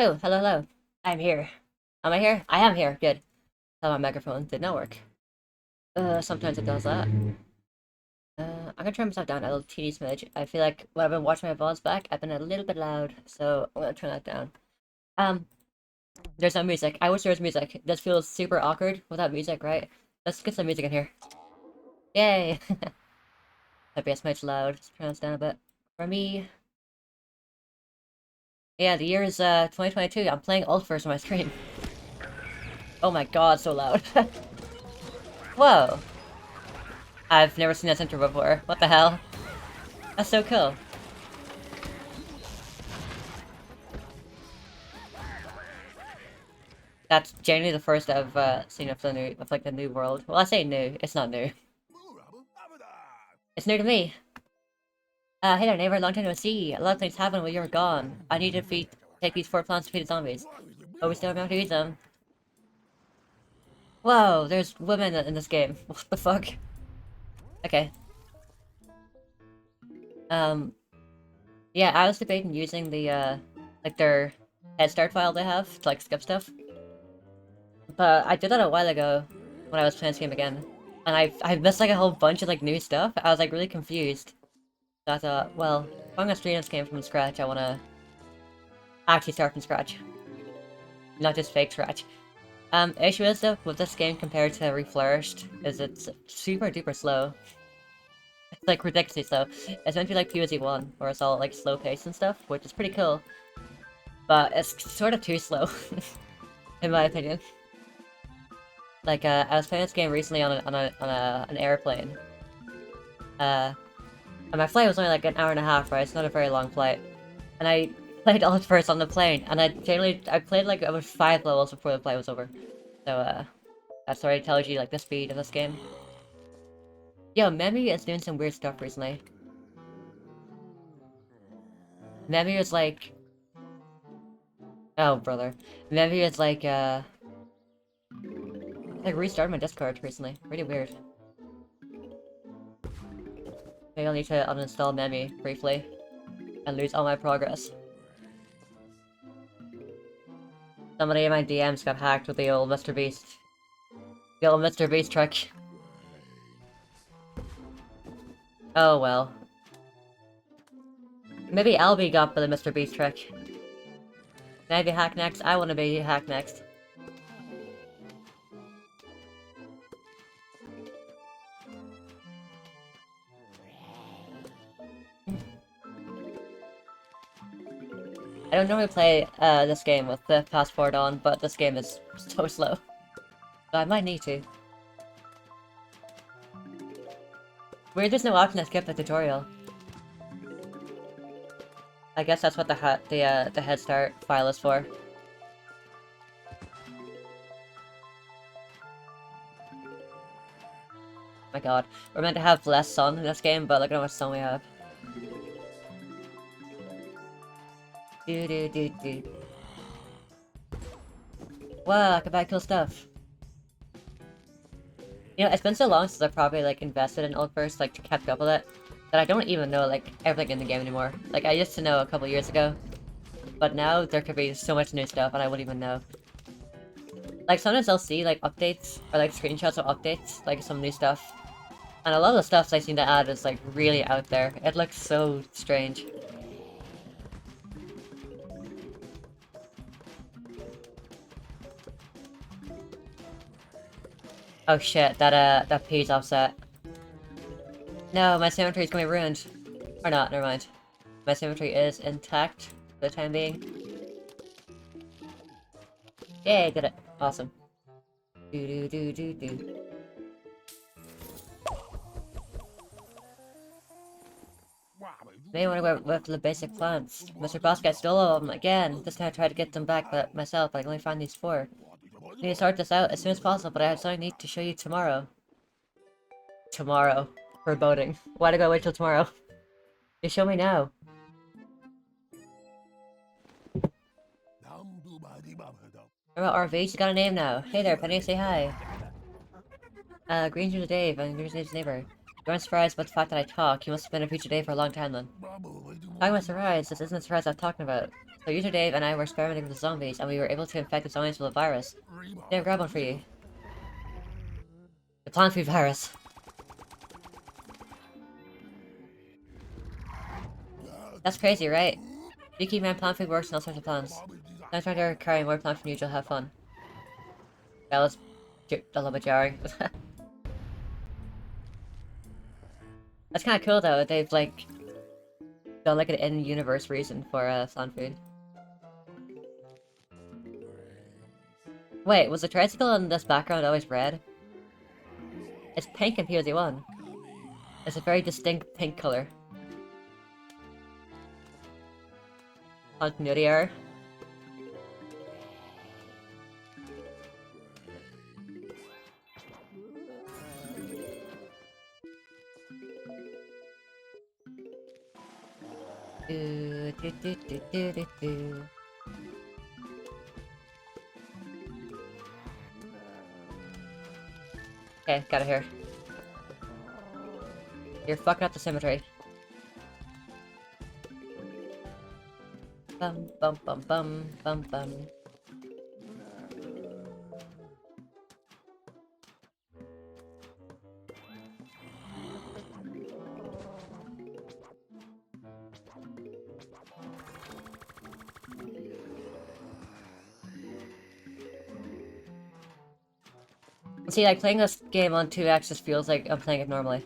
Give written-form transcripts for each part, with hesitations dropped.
Oh, hello, hello. I'm here. Am I here? I am here. Good. Oh, my microphone did not work. Sometimes it does that. I'm gonna turn myself down a little teeny smidge. I feel like when I've been watching my VODs back, I've been a little bit loud, so I'm gonna turn that down. Um, there's no music. I wish there was music. This feels super awkward without music, right? Let's get some music in here. Yay! Might be a smidge loud. Let's turn this down a bit. For me, yeah, the year is 2022. I'm playing Alt first on my screen. Oh my god, so loud. Whoa. I've never seen this intro before. What the hell? That's so cool. That's genuinely the first I've seen of the new world. Well, I say new. It's not new. It's new to me. Hey there, neighbor. Long time no see. A lot of things happened while you were gone. I need to take these 4 plants to feed the zombies. But we still have to eat them. Whoa, there's women in this game. What the fuck? Okay. Um, yeah, I was debating using the, like their head start file they have to, like, skip stuff. But I did that a while ago when I was playing this game again. And I missed like a whole bunch of like new stuff. I was like really confused. So I thought, well, if I'm gonna stream this game from scratch, I wanna actually start from scratch. Not just fake scratch. Issue is though, with this game compared to Reflourished, is it's super duper slow. It's like ridiculously slow. It's meant to be like PvZ1, where it's all like slow paced and stuff, which is pretty cool. But it's sort of too slow, in my opinion. Like, I was playing this game recently on an airplane. And my flight was only like an hour and a half, right? It's not a very long flight. And I played all first on the plane, and I played like over 5 levels before the flight was over. So, that already tells you like the speed of this game. Yo, Memi is doing some weird stuff recently. Memi is like... Oh, brother. Memi is like restarted my Discord recently. Pretty weird. Maybe I'll need to uninstall Memi briefly and lose all my progress. Somebody in my DMs got hacked with the old Mr. Beast. The old Mr. Beast trick. Oh well. Maybe I'll be got by the Mr. Beast trick. Maybe hack next? I wanna be hack next. I don't normally play this game with the passport on, but this game is so slow. So I might need to. Weird there's no option to skip the tutorial. I guess that's what the head start file is for. My god. We're meant to have less sun in this game, but look at how much sun we have. Do do do do. Wow, I can buy cool stuff. You know, it's been so long since I've probably like invested in Old First, like kept up with it, that I don't even know like everything in the game anymore. Like I used to know a couple years ago, but now there could be so much new stuff and I wouldn't even know. Like sometimes I'll see like updates or like screenshots of updates, like some new stuff. And a lot of the stuff they seem to add is like really out there. It looks so strange. Oh shit, that page offset. No, my symmetry is going to be ruined. Or not, never mind. My symmetry is intact for the time being. Yay, did it. Awesome. Do do do do do. May want to go with the basic plants. Mr. Basket stole all of them again. This time I tried to get them back but myself, but I can only find these 4. I need to sort this out as soon as possible, but I have something I need to show you tomorrow. Tomorrow. Foreboding. Why do I wait till tomorrow? You show me now. What about RV? She's got a name now. Hey there, Penny, say hi. Greetings to Dave, and here's his neighbor. You aren't surprised about the fact that I talk. You must have been a future Dave for a long time then. Talking about surprise, this isn't the surprise I'm talking about. So user Dave and I were experimenting with the zombies, and we were able to infect the zombies with a virus. Dave, grab one for you. The plant food virus. That's crazy, right? Vicky man, plant food works in all sorts of plants. Next time you're carrying more plant food, you'll have fun. That was a little bit jarring. That's kind of cool though. They've like done like an in-universe reason for plant food. Wait, was the tricycle in this background always red? It's pink in POZ1. It's a very distinct pink color. Continuity error. Do, do, do, do, do, do, do. Okay, got it here. You're fucking up the symmetry. Bum bum bum bum bum bum. See, like, playing this game on 2x just feels like I'm playing it normally.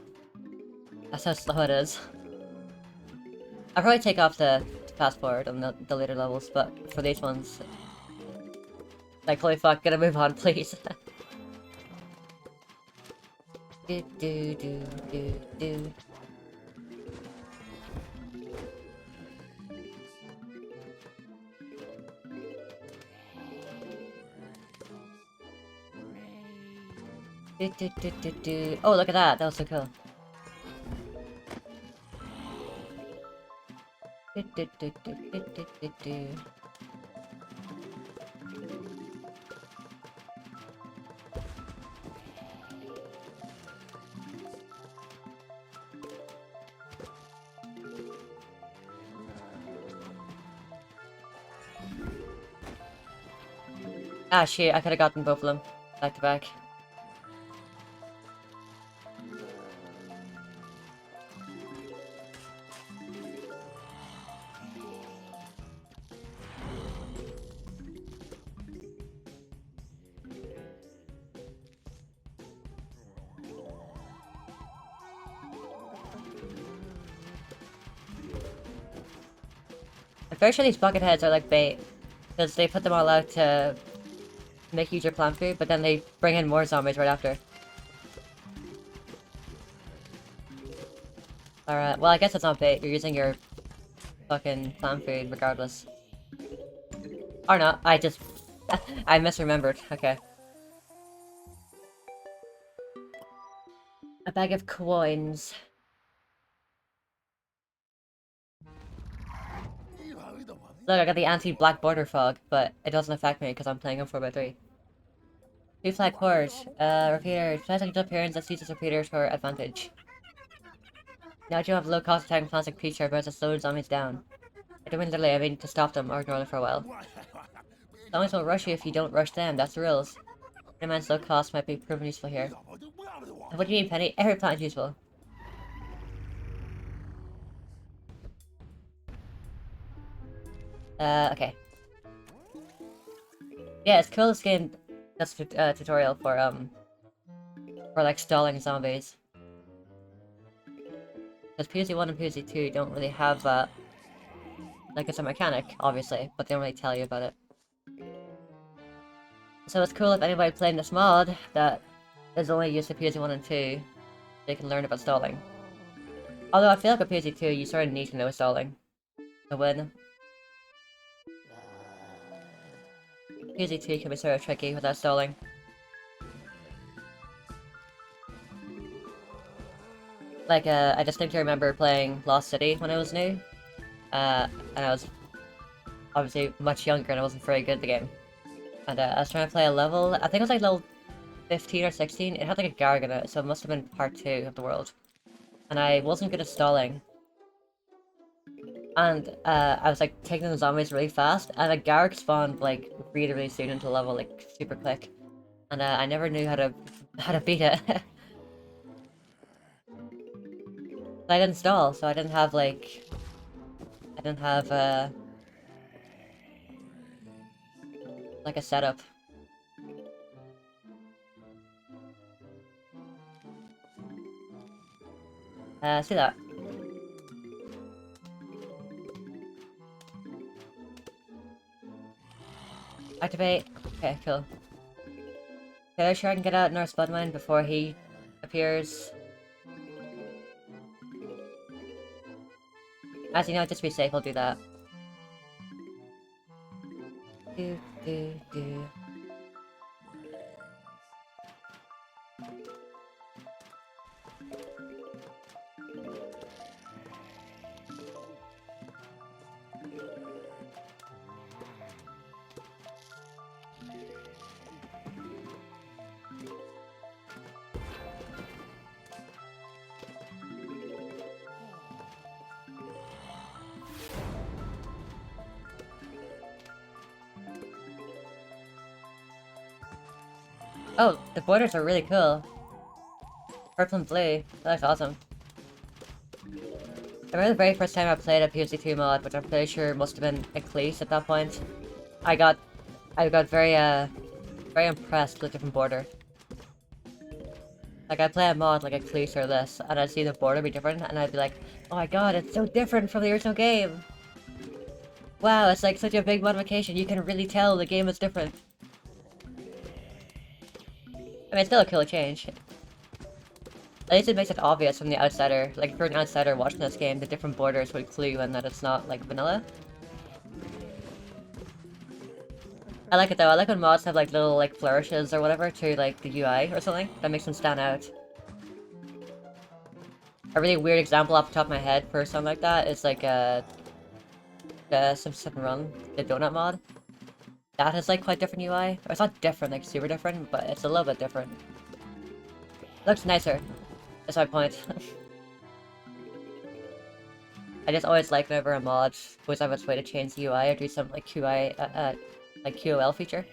That's how slow it is. I'll probably take off the fast forward on the later levels, but for these ones... Like, holy fuck, gotta move on, please. Do do do do do. Do do do do do. Oh, look at that! That was so cool. Do do do do do do do do. Ah shit, I could've gotten both of them back to back. I'm very sure these bucket heads are like bait, because they put them all out to make use of plant food, but then they bring in more zombies right after. Alright, well I guess it's not bait, you're using your fucking plant food regardless. Or not, I just... I misremembered, okay. A bag of coins. Look, I got the anti-black border fog, but it doesn't affect me because I'm playing on 4x3. Two flag port. Repeater. Flash like appearance that seizes repeater to our advantage. Now you have low cost attack and plastic creature, but it's slowed zombies down. I don't mean literally, I mean to stop them or ignore them for a while. Zombies will rush you if you don't rush them, that's the rules. Man's low cost might be proven useful here. What do you mean, Penny? Every plant is useful. Okay. Yeah, it's cool this game does a tutorial for like stalling zombies. Because POZ1 and POZ2 don't really have like it's a mechanic, obviously, but they don't really tell you about it. So it's cool if anybody playing this mod that is only used to POZ1 and 2, they can learn about stalling. Although I feel like with POZ2 you sort of need to know stalling to win. POZ2 can be sort of tricky without stalling. Like, I distinctly remember playing Lost City when I was new. And I was obviously much younger and I wasn't very good at the game. And I was trying to play a level, I think it was like level 15 or 16, it had like a Garg in it, so it must have been part 2 of the world. And I wasn't good at stalling. And I was like taking the zombies really fast, and a Garrick spawned like really soon into level like super quick, and I never knew how to beat it. I didn't stall, so I didn't have like a setup. See that? Activate. Okay, cool. Okay, let's try and get out North Spud Mine before he appears. As you know, just to be safe, I'll do that. Do, do, do. Oh, the borders are really cool. Purple and blue. That's awesome. I remember the very first time I played a POC2 mod, which I'm pretty sure must have been Ecclese at that point. I got very impressed with the different border. Like, I'd play a mod like Ecclese or this, and I'd see the border be different, and I'd be like, oh my god, it's so different from the original game! Wow, it's like such a big modification, you can really tell the game is different. I mean, it's still a cool change. At least it makes it obvious from the outsider. Like, if you're an outsider watching this game, the different borders would clue in that it's not, like, vanilla. I like it though, I like when mods have, like, little, like, flourishes or whatever to, like, the UI or something. That makes them stand out. A really weird example off the top of my head for something like that is, like, the Sim 7 Run, the donut mod. That has, like, quite different UI. Or it's not different, like, super different, but it's a little bit different. Looks nicer. That's my point. I just always like whenever a mod goes out of its way to change the UI or do some like QI, like QOL feature.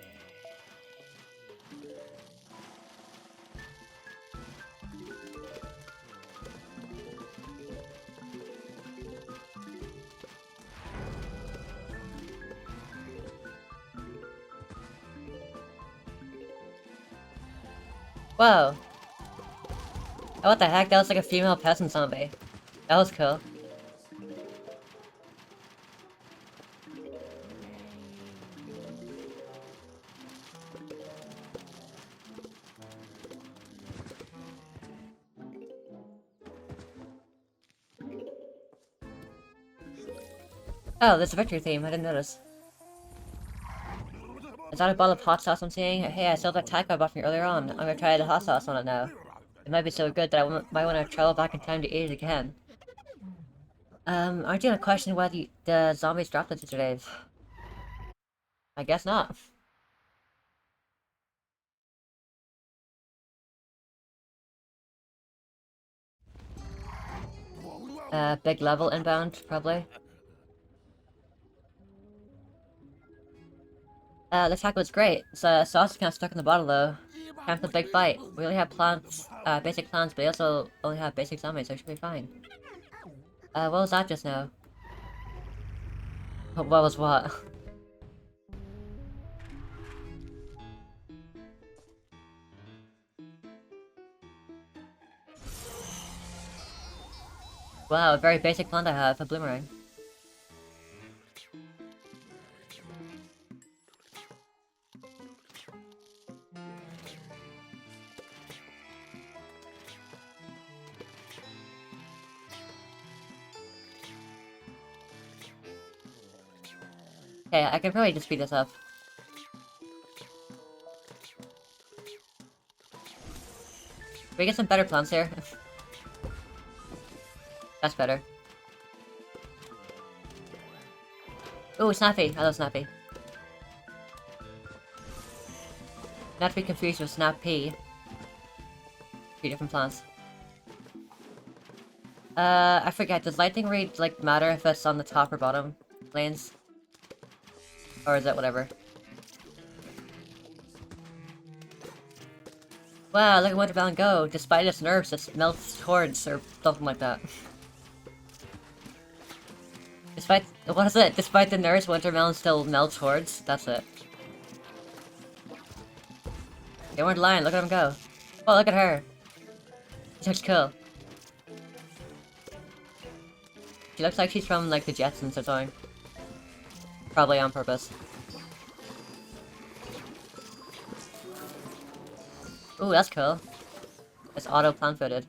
Whoa! Oh, what the heck? That was like a female peasant zombie. That was cool. Oh, there's a victory theme. I didn't notice. Is that a bottle of hot sauce I'm seeing? Hey, I saw that taco I bought from you earlier on. I'm gonna try the hot sauce on it now. It might be so good that I might want to travel back in time to eat it again. Aren't you gonna question why the zombies dropped it today? I guess not. Big level inbound, probably. The taco was great. So sauce is kind of stuck in the bottle though. Time for the big bite. We only have plants, basic plants, but we also only have basic zombies, so it should be fine. What was that just now? What was what? Wow, a very basic plant I have, a bloomerang. Okay, I can probably just speed this up. We get some better plants here. That's better. Ooh, Snappy. I love Snappy. Not to be confused with Snappy. Two different plants. I forget, does lightning rate, like, matter if it's on the top or bottom lanes? Or is it whatever? Wow, look at Winterbound go! Despite its nerfs, it melts towards, or something like that. Despite- what is it? Despite the nerfs, Wintermelon still melts towards? That's it. They weren't lying, look at him go. Oh, look at her! She looks cool. She looks like she's from, like, the Jetsons or something. Probably on purpose. Ooh, that's cool. It's auto-plan-footed.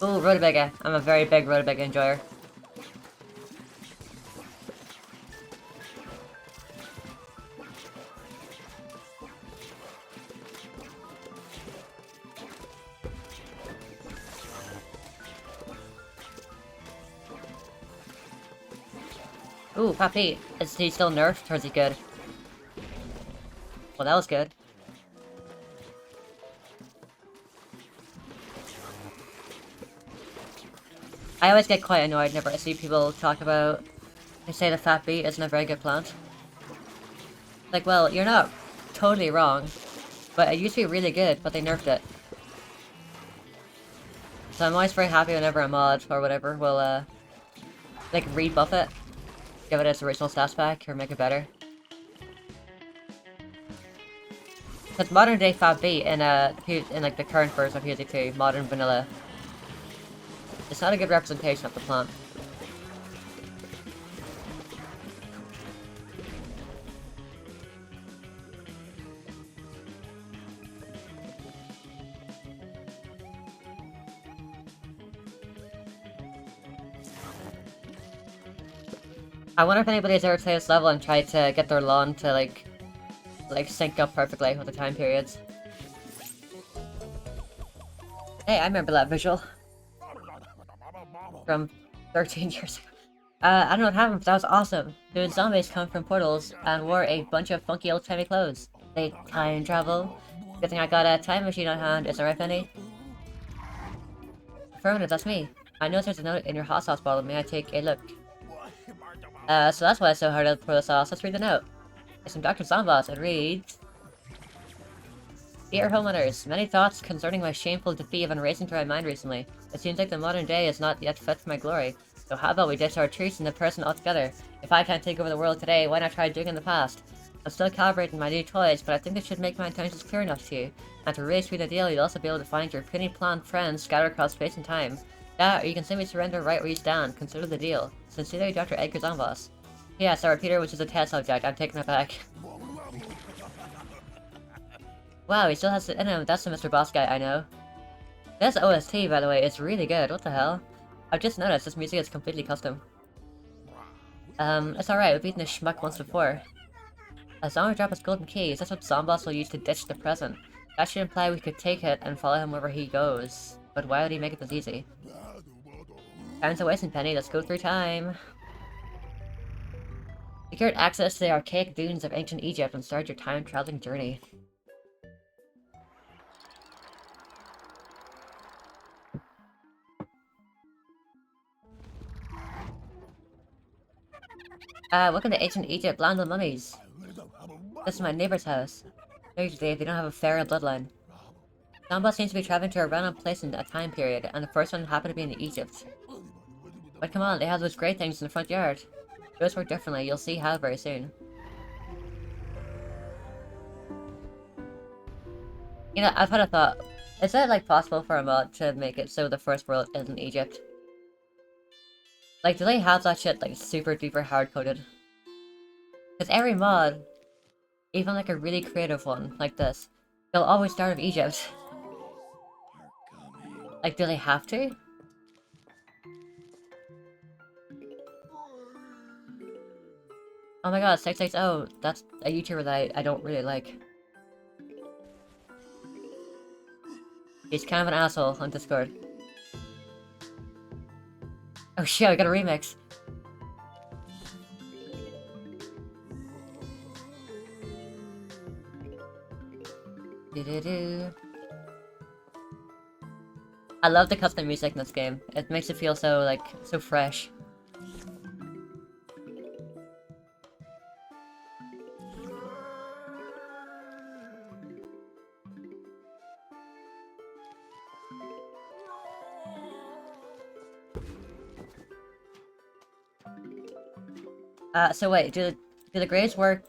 Ooh, Rutabaga. I'm a very big Rutabaga enjoyer. Ooh, Papi. Is he still nerfed, or is he good? Well, that was good. I always get quite annoyed whenever I see people talk about... They say the fat bee isn't a very good plant. Like, well, you're not totally wrong. But it used to be really good, but they nerfed it. So I'm always very happy whenever a mod, or whatever, will, like, rebuff it. Give it its original stats back, or make it better. Because modern day fat bee in, like, the current version of PSE2, modern vanilla, it's not a good representation of the plant. I wonder if anybody's ever played this level and tried to get their lawn to, like, sync up perfectly with the time periods. Hey, I remember that visual. From 13 years ago. I don't know what happened, but that was awesome. Dude, zombies come from portals and wore a bunch of funky old-timey clothes. They time travel. Good thing I got a time machine on hand, is that right, Penny? Affirmative, that's me. I know there's a note in your hot sauce bottle, may I take a look? So that's why it's so hard to pour the sauce. Let's read the note. It's from Dr. Zomboss. It reads... Dear homeowners, many thoughts concerning my shameful defeat have been racing through my mind recently. It seems like the modern day is not yet fit for my glory. So how about we ditch our truths in the present altogether? If I can't take over the world today, why not try doing it in the past? I'm still calibrating my new toys, but I think this should make my intentions clear enough to you. And to really sweeten the deal, you'll also be able to find your puny plant friends scattered across space and time. That, or you can simply surrender right where you stand. Consider the deal. Sincerely, Dr. Edgar Zomboss. Yes, our Peter, which is a test subject. I'm taking it back. Wow, he still has it in him. That's the Mr. Boss guy I know. This OST, by the way, is really good. What the hell? I've just noticed this music is completely custom. It's alright. We've beaten this schmuck once before. As long as we drop his golden keys, that's what Zomboss will use to ditch the present. That should imply we could take it and follow him wherever he goes. But why would he make it this easy? Time's a wasting, Penny. Let's go through time. Secured access to the archaic dunes of ancient Egypt and start your time-traveling journey. Welcome to ancient Egypt, land of mummies. This is my neighbor's house. Usually, they don't have a pharaoh bloodline. Zomboss seems to be traveling to a random place in a time period, and the first one happened to be in Egypt. But come on, they have those great things in the front yard. Those work differently, you'll see how very soon. You know, I've had a thought. Is it, like, possible for a mod to make it so the first world is in Egypt? Like, do they have that shit, like, super duper hard-coded? Because every mod, even like a really creative one, like this, they'll always start with Egypt. Like, do they have to? Oh my god, 660, that's a YouTuber that I don't really like. He's kind of an asshole on Discord. Oh shit, I got a remix. Do-do-do. I love the custom music in this game. It makes it feel so, like, so fresh. So wait, do the grades work,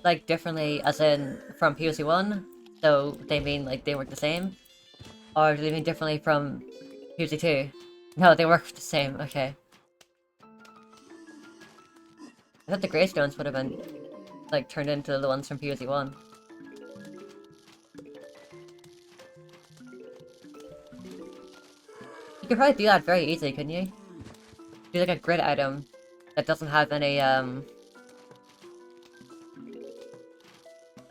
like, differently, as in, from POC 1? So, they mean, like, they work the same? Or do they mean differently from POC 2? No, they work the same, okay. I thought the gravestones would have been, like, turned into the ones from POC 1. You could probably do that very easily, couldn't you? Do, like, a grid item that doesn't have any,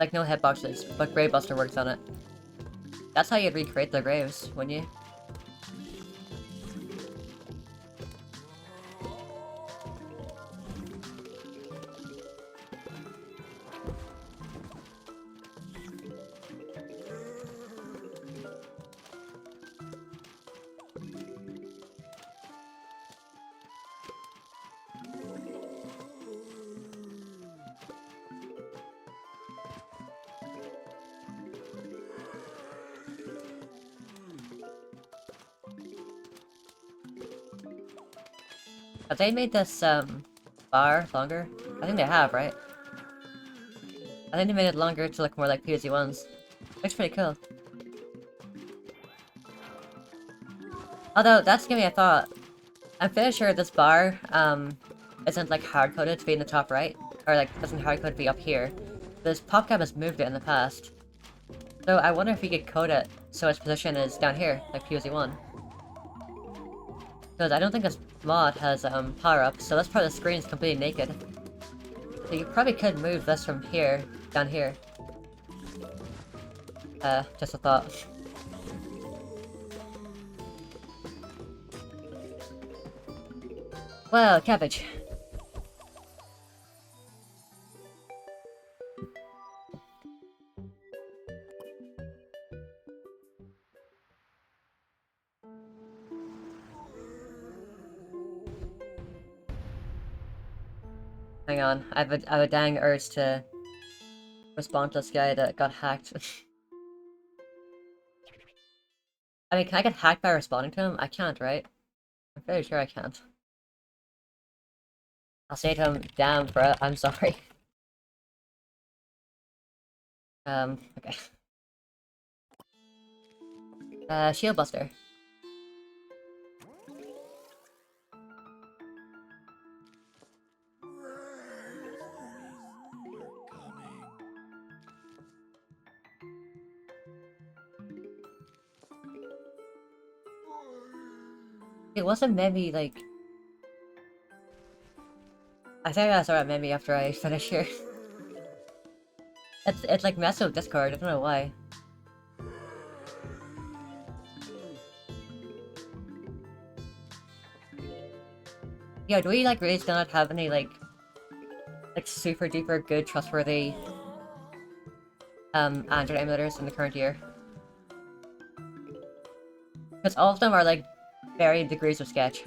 like, no hitboxes, but Gravebuster works on it. That's how you'd recreate the graves, wouldn't you? Have they made this, bar longer? I think they have, right? I think they made it longer to look more like POC 1's. Looks pretty cool. Although, that's giving me a thought. I'm fairly sure this bar, isn't, like, hard-coded to be in the top right. Or, like, isn't hard-coded to be up here. This PopCap has moved it in the past. So I wonder if we could code it so its position is down here, like POC 1. Because I don't think this mod has, power-ups, so this part of the screen is completely naked. So you probably could move this from here, down here. Just a thought. Well, cabbage. Hang on, I have a dang urge to respond to this guy that got hacked. I mean, can I get hacked by responding to him? I can't, right? I'm fairly sure I can't. I'll say to him, damn, bro, I'm sorry. Okay. Shield Buster. It wasn't maybe like... I think I gotta start at maybe after I finish here. It's like messed with Discord, I don't know why. Yeah, do we like really still not have any like super duper good trustworthy Android emulators in the current year? Because all of them are like varying degrees of sketch.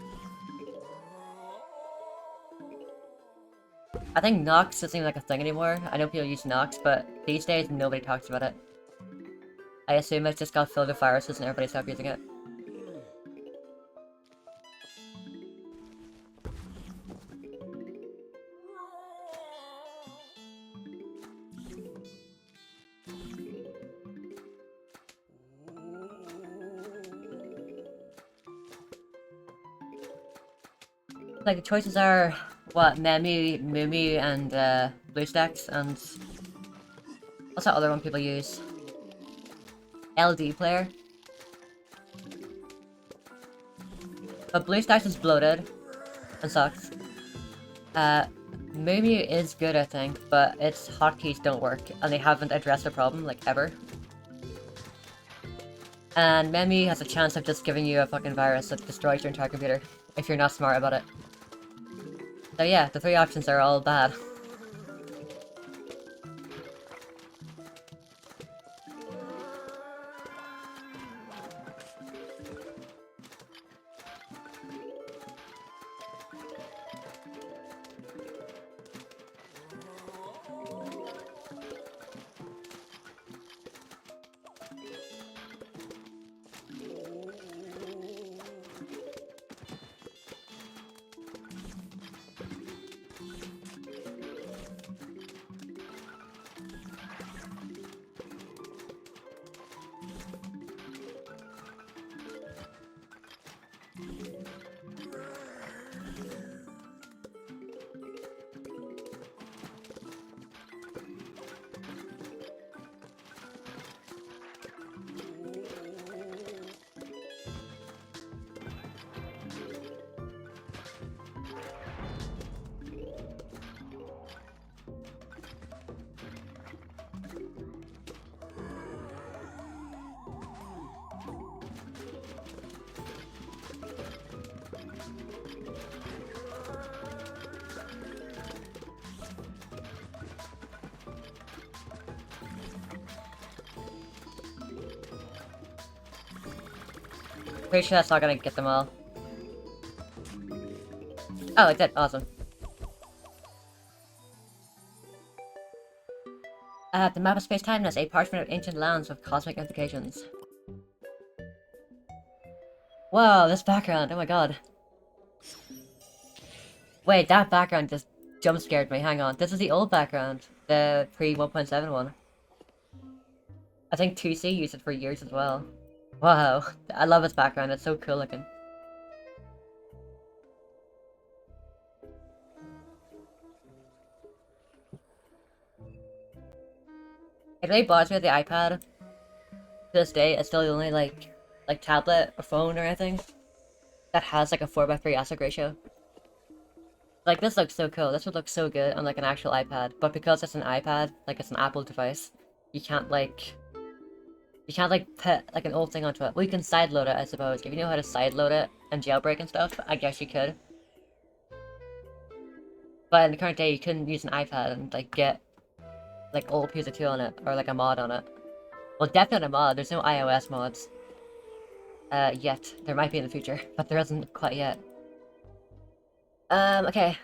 I think Nox doesn't seem like a thing anymore. I know people use Nox, but these days nobody talks about it. I assume it's just got filled with viruses and everybody stopped using it. Like, the choices are, what, Memi, Mumi, and, BlueStacks, and... what's that other one people use? LD player? But BlueStacks is bloated, and sucks. Menu is good, I think, but its hotkeys don't work, and they haven't addressed the problem, like, ever. And Menu has a chance of just giving you a fucking virus that destroys your entire computer, if you're not smart about it. So yeah, the three options are all bad. Pretty sure that's not gonna get them all. Oh, it did. Awesome. The map of space-time is a parchment of ancient lands with cosmic implications. Whoa, this background, oh my god. Wait, that background just jump-scared me, hang on. This is the old background, the pre-1.7 one. I think 2C used it for years as well. Wow, I love its background, it's so cool looking. It really bothers me with the iPad. To this day, it's still the only, like tablet or phone or anything that has, like, a 4:3 aspect ratio. Like, this looks so cool. This would look so good on, like, an actual iPad. But because it's an iPad, like, it's an Apple device, you can't, like, put, like, an old thing onto it. Well, you can sideload it, I suppose. If you know how to sideload it and jailbreak and stuff, I guess you could. But in the current day, you couldn't use an iPad and, like, get, like, old PS2 on it, or, like, a mod on it. Well, definitely not a mod. There's no iOS mods. Yet. There might be in the future, but there isn't quite yet. Okay.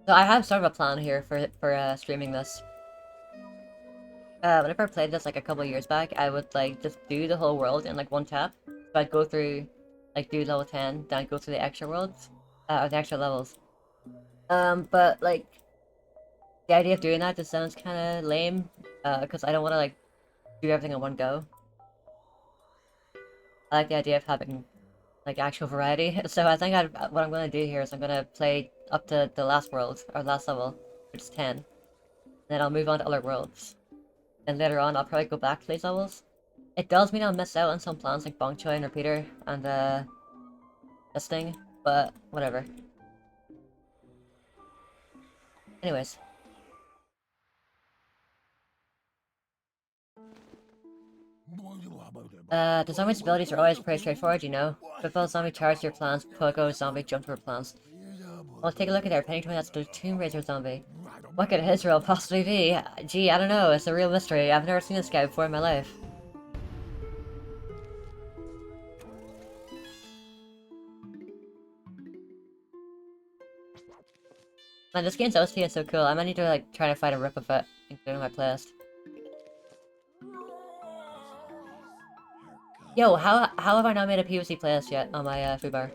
So I have sort of a plan here for streaming this. Whenever I played this, like, a couple of years back, I would, like, just do the whole world in, like, one tap. So I'd go through, like, do level 10, then I'd go through the extra worlds, or the extra levels. But, like, the idea of doing that just sounds kinda lame, because I don't wanna, like, do everything in one go. I like the idea of having, like, actual variety. So I think what I'm gonna do here is I'm gonna play up to the last world, or last level, which is 10. Then I'll move on to other worlds. And later on, I'll probably go back to these levels. It does mean I'll miss out on some plans like Bong Choy and Repeater and this thing, but whatever. Anyways. The zombie's abilities are always pretty straightforward, you know. Fulfill zombie charge your plans, Pogo zombie jump to your plans. Well, take a look at their penny 20, that's the Tomb Raider zombie. What could his role possibly be? Gee, I don't know, it's a real mystery. I've never seen this guy before in my life. Man, this game's OST is so cool. I might need to, like, try to find a rip of it, including my playlist. Yo, how have I not made a POC playlist yet on my foodbar?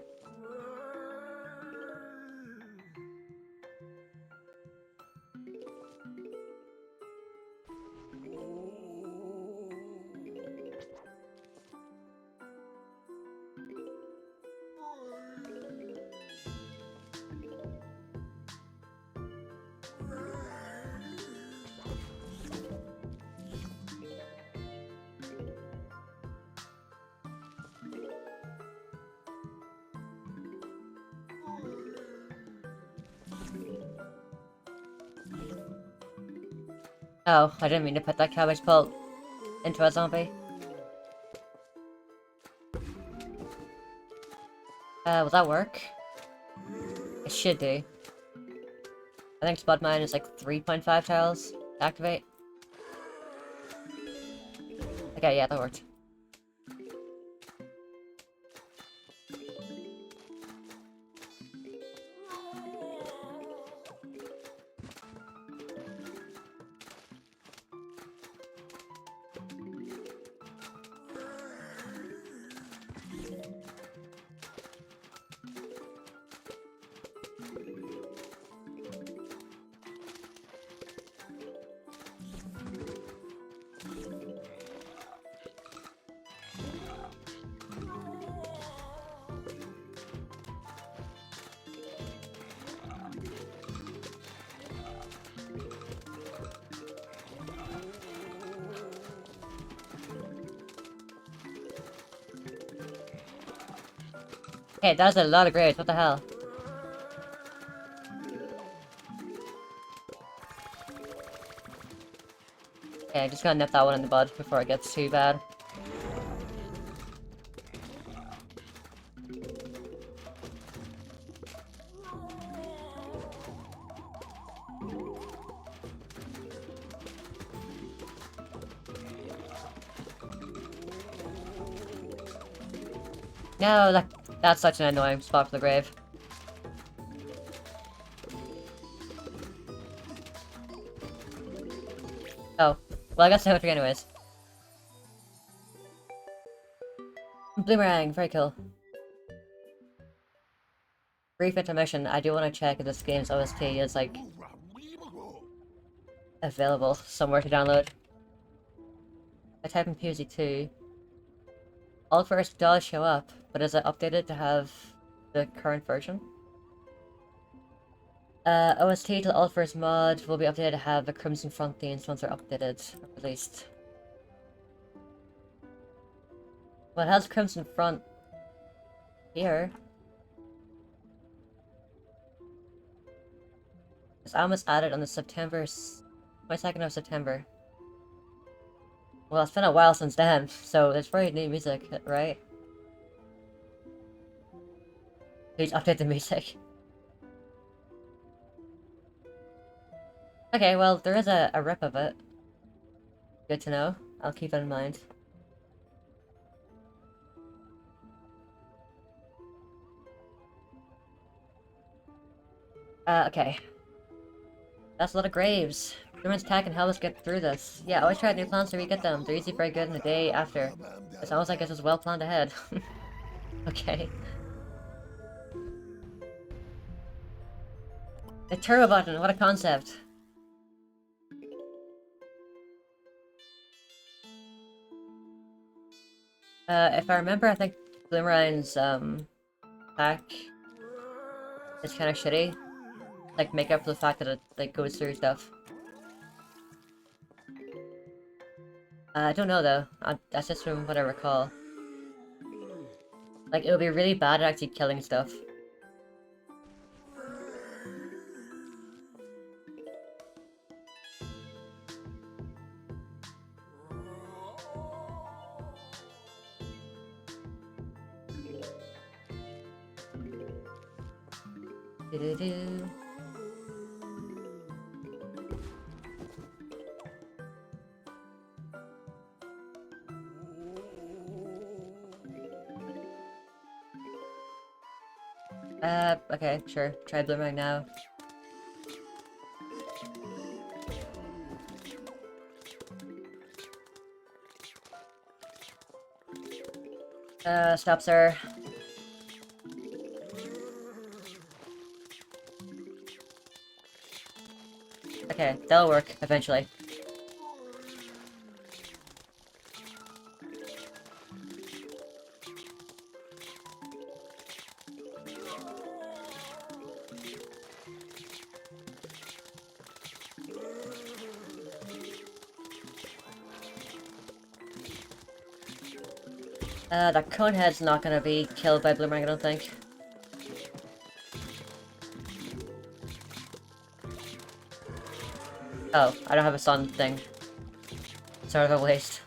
Oh, I didn't mean to put that cabbage pult into a zombie. Will that work? It should do. I think spot mine is like 3.5 tiles to activate. Okay, yeah, that worked. Okay, that was a lot of graves, what the hell? Okay, I'm just gonna nip that one in the bud before it gets too bad. No, that's such an annoying spot for the grave. Oh, well I got symmetry anyways. Bloomerang, very cool. Brief intermission, I do want to check if this game's OST is like available somewhere to download. I type in POZ2. Alt first does show up, but is it updated to have the current version? OST to the Alt first mod will be updated to have the Crimson Front themes once they're updated or released. Well, it has Crimson Front here. This album was added on the 22nd of September. Well, it's been a while since then, so there's probably new music, right? Please update the music. Okay, well, there is a rip of it. Good to know. I'll keep that in mind. Okay. That's a lot of graves. Humans attack and help us get through this. Yeah, always try new plans to re-get them. They're usually very good in the day after. It sounds like this was well planned ahead. Okay. A turbo button, what a concept. If I remember, I think Bloomerang's, pack is kind of shitty. Like, make up for the fact that it, like, goes through stuff. I don't know, though. That's just from what I recall. Like, it would be really bad at actually killing stuff. Do-do-do. Okay, sure. Try Bloomerang now. Stop, sir. Okay, that'll work, eventually. That conehead's not gonna be killed by Bloomerang, I don't think. Oh, I don't have a sun thing. Sort of a waste.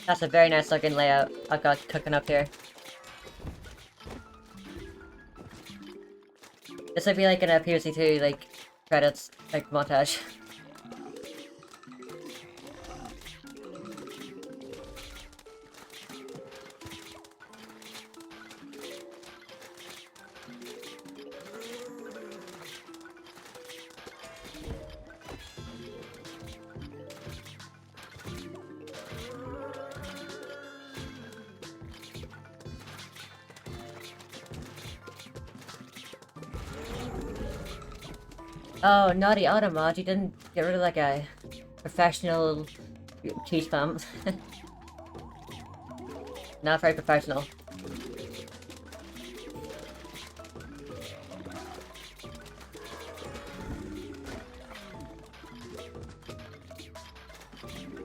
That's a very nice looking layout I've got cooking up here. This would be like in a POC2, like, credits, like, montage. Oh, naughty Automod, you didn't get rid of that guy. Professional cheese spam. Not very professional.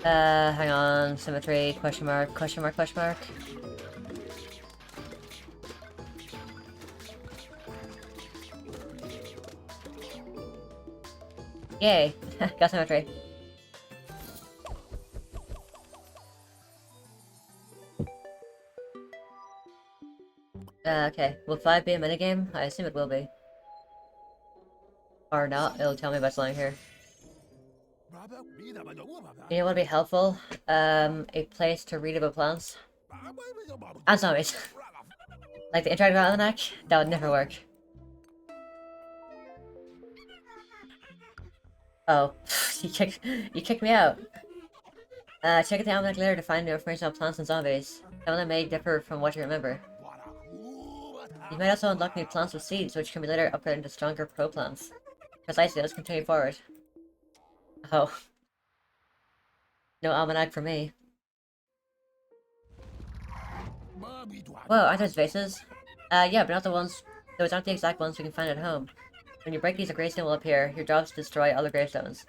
Hang on, symmetry, question mark, question mark, question mark. Yay, got symmetry. Okay, will 5 be a minigame? I assume it will be. Or not, it'll tell me about something here. You know what would be helpful? A place to read about plants. And zombies. Like the interactive almanac? That would never work. Oh, you kicked me out. Check out the almanac later to find new information on plants and zombies. Some of them may differ from what you remember. You might also unlock new plants with seeds, which can be later upgraded into stronger pro plants. Precisely, let's continue forward. Oh. No almanac for me. Whoa, aren't those vases? Yeah, but not the ones... Those aren't the exact ones we can find at home. When you break these, a gravestone will appear. Your job is to destroy other gravestones.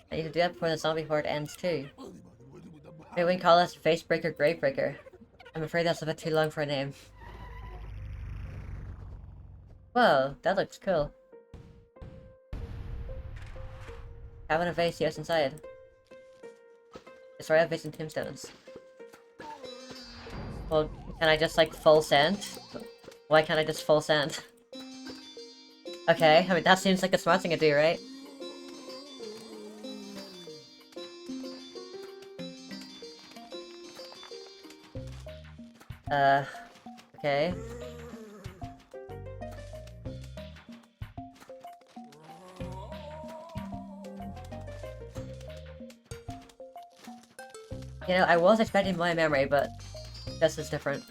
And you can do that before the zombie horde ends, too. Maybe we can call us Facebreaker Gravebreaker. I'm afraid that's a bit too long for a name. Whoa, that looks cool. Having a vase, yes, inside. Destroy a vase and tombstones. Well, can I just, like, full send? Why can't I just full send? Okay, I mean, that seems like a smart thing to do, right? Okay. You know, I was expecting my memory, but this is different.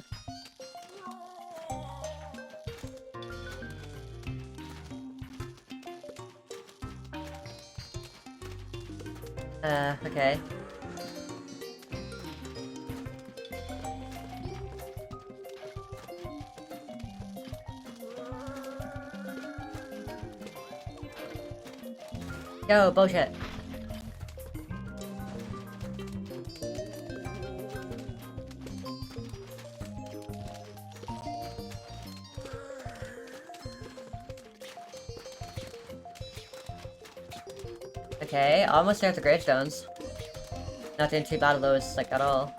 Okay. Yo, bullshit. Okay, almost there at the gravestones. Not doing too bad of those, like, at all.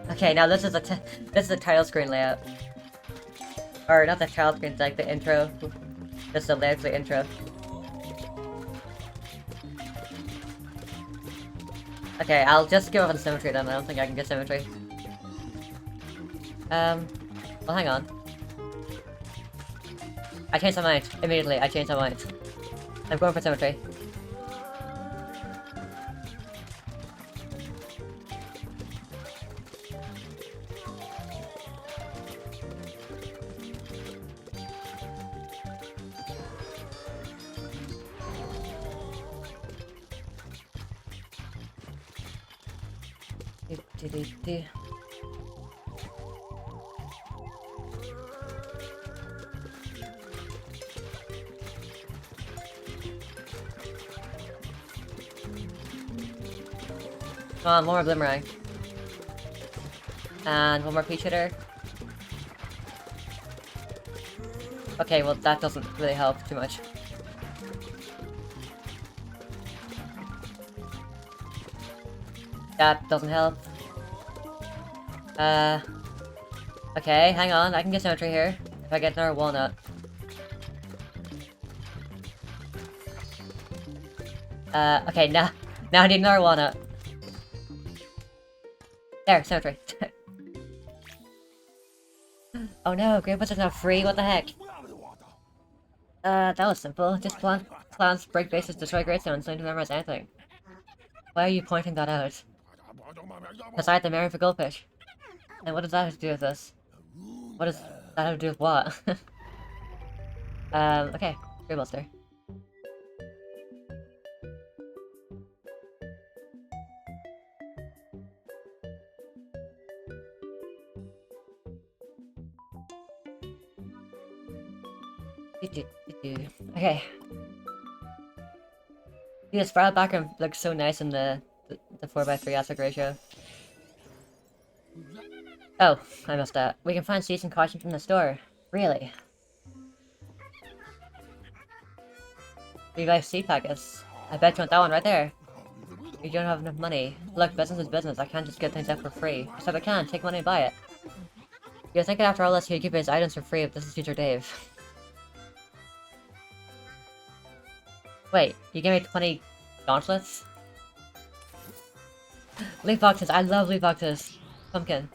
Okay, now this is the title screen layout. Or not the title screen, like the intro. This is the layout for the intro. Okay, I'll just go on symmetry then. I don't think I can get symmetry. Well, hang on. I changed my mind. Immediately, I changed my mind. I'm going for symmetry. Do. Come on, one more Bloomerang. And one more Peach Hitter. Okay, well that doesn't really help too much. That doesn't help. Okay, hang on, I can get symmetry here. If I get another walnut. Okay, now I need another walnut. There, symmetry. Oh no, Great Buster's not free, what the heck? That was simple. Just plants, break bases, destroy Greatstones, don't memorize anything. Why are you pointing that out? Besides, I'm marrying for Goldfish. And what does that have to do with this? What does that have to do with what? Okay. Great Buster. Okay. The spiral background looks so nice in the 4:3 aspect ratio. Oh, I missed that. We can find seeds and caution from the store. Really? We buy seed packets. I bet you want that one right there. You don't have enough money. Look, business is business. I can't just get things out for free. Except I can. Take money and buy it. You're thinking after all this he'd give his items for free if this is Future Dave. Wait, you gave me 20 gauntlets? Leaf boxes. I love leaf boxes. Pumpkin.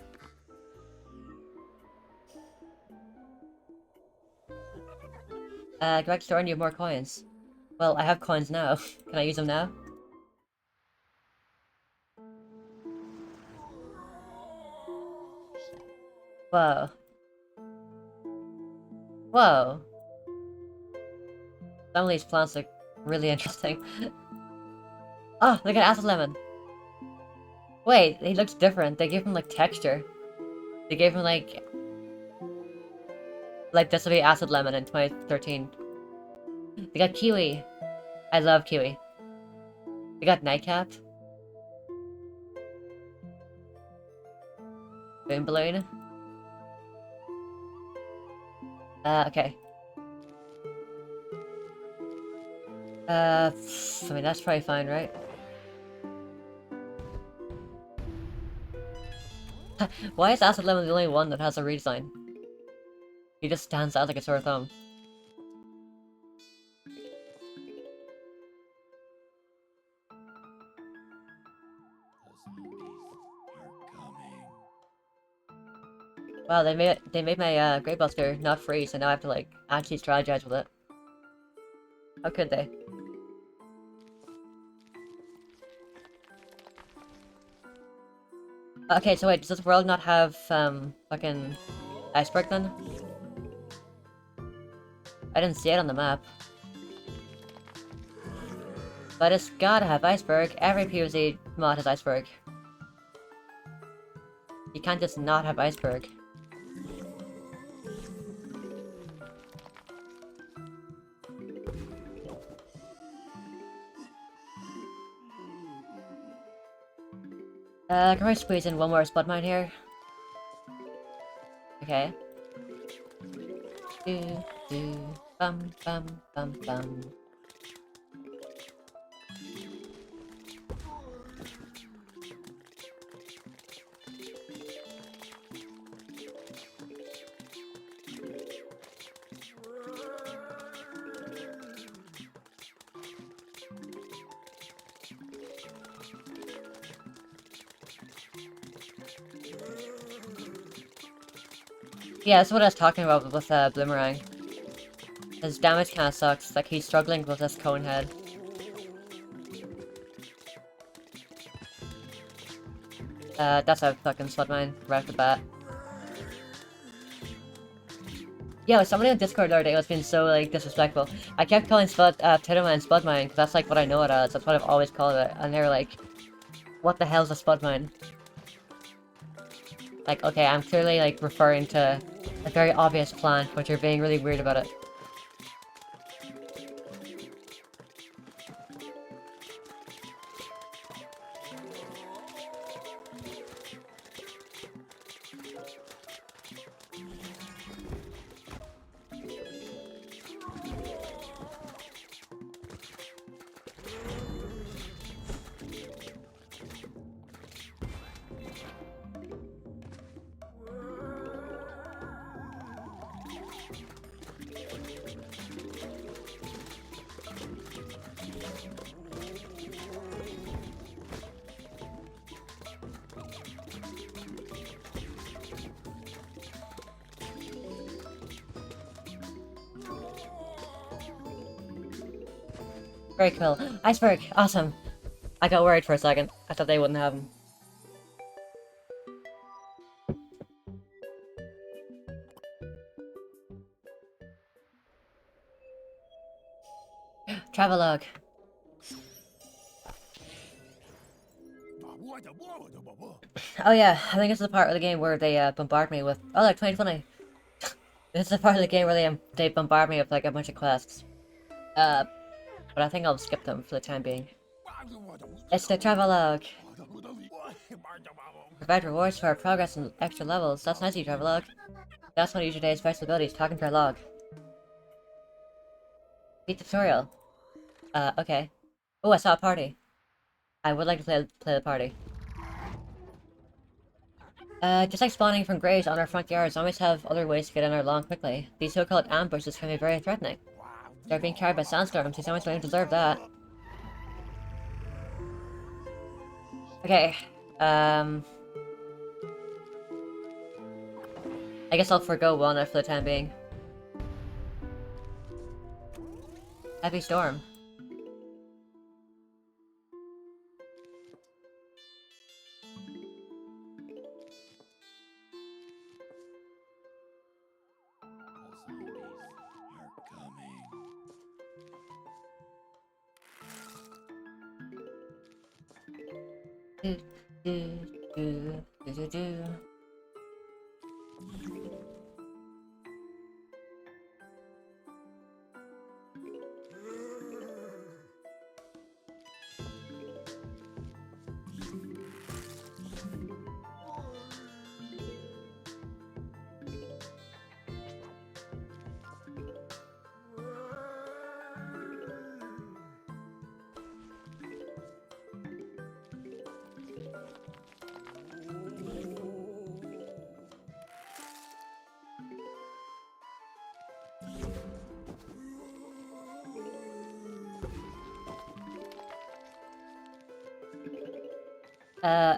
Go back to store and you have more coins. Well, I have coins now. Can I use them now? Whoa. Whoa. Some of these plants look really interesting. Oh, look at Acid Lemon. Wait, he looks different. They gave him like texture. They gave him like this will be Acid Lemon in 2013. They got Kiwi. I love Kiwi. They got Nightcap. Boom Balloon. Okay. I mean, that's probably fine, right? Why is Acid Lemon the only one that has a redesign? He just stands out like a sore thumb. Wow, they made my Great Buster not free, so now I have to like actually strategize with it. How could they? Okay, so wait, does this world not have fucking iceberg then? I didn't see it on the map. But it's gotta have iceberg. Every PvZ mod has iceberg. You can't just not have iceberg. Can I squeeze in one more spud mine here? Okay. Bum bum bum bum. Yeah, that's what I was talking about with Bloomerang. His damage kinda sucks, like he's struggling with this cone head. That's a fucking Spud Mine right off the bat. Yeah, somebody on Discord the other day was being so, like, disrespectful. I kept calling Potato Mine Spud Mine, because that's, like, what I know it as. That's what I've always called it. And they were like, what the hell's a Spud Mine? Like, okay, I'm clearly, like, referring to a very obvious plant, but you're being really weird about it. Very cool. Iceberg! Awesome! I got worried for a second. I thought they wouldn't have him. Travelogue. Oh yeah, I think it's the part of the game where they bombard me with— oh look, 2020! This is the part of the game where they bombard me with like a bunch of quests. But I think I'll skip them for the time being. It's the Travelogue! Provide rewards for our progress and extra levels. That's nice of you, Travelogue. That's one of your day's special abilities, talking to our log. Beat tutorial. Okay. Oh, I saw a party. I would like to play the party. Just like spawning from graves on our front yards, zombies have other ways to get in our lawn quickly. These so-called ambushes can be very threatening. They're being carried by sandstorms, these zombies don't even deserve that. Okay, I guess I'll forgo Walnut for the time being. Heavy storm. Do, do, do, do, do, do.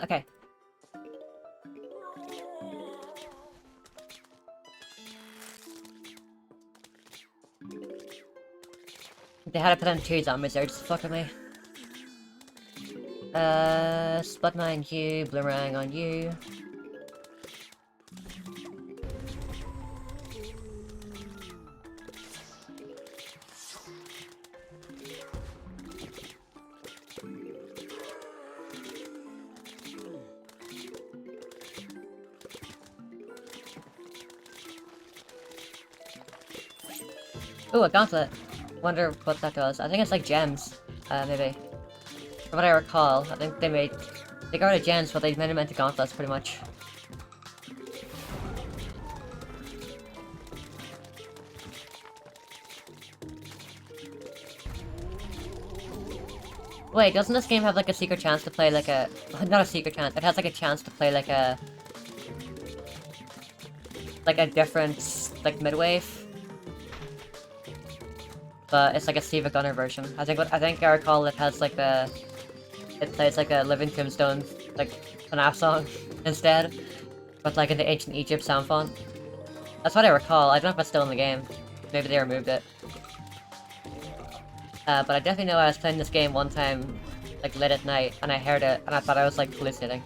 Okay. They had to put on 2 zombies there just to fuck with me. Spud Mine you, Bloomerang on you. Ooh, a gauntlet. Wonder what that does. I think it's like gems, maybe. From what I recall, I think they got rid of gems, but they made them into gauntlets, pretty much. Wait, doesn't this game have like a secret chance to play like a— not a secret chance, it has like a chance to play like a— like a different, like, mid-wave? But it's like a Steve Gunner version. I think I recall it has like a— it plays like a Living Tombstone, like, FNAF song instead. But like in the Ancient Egypt sound font. That's what I recall, I don't know if it's still in the game. Maybe they removed it. But I definitely know I was playing this game one time, like late at night, and I heard it, and I thought I was like hallucinating.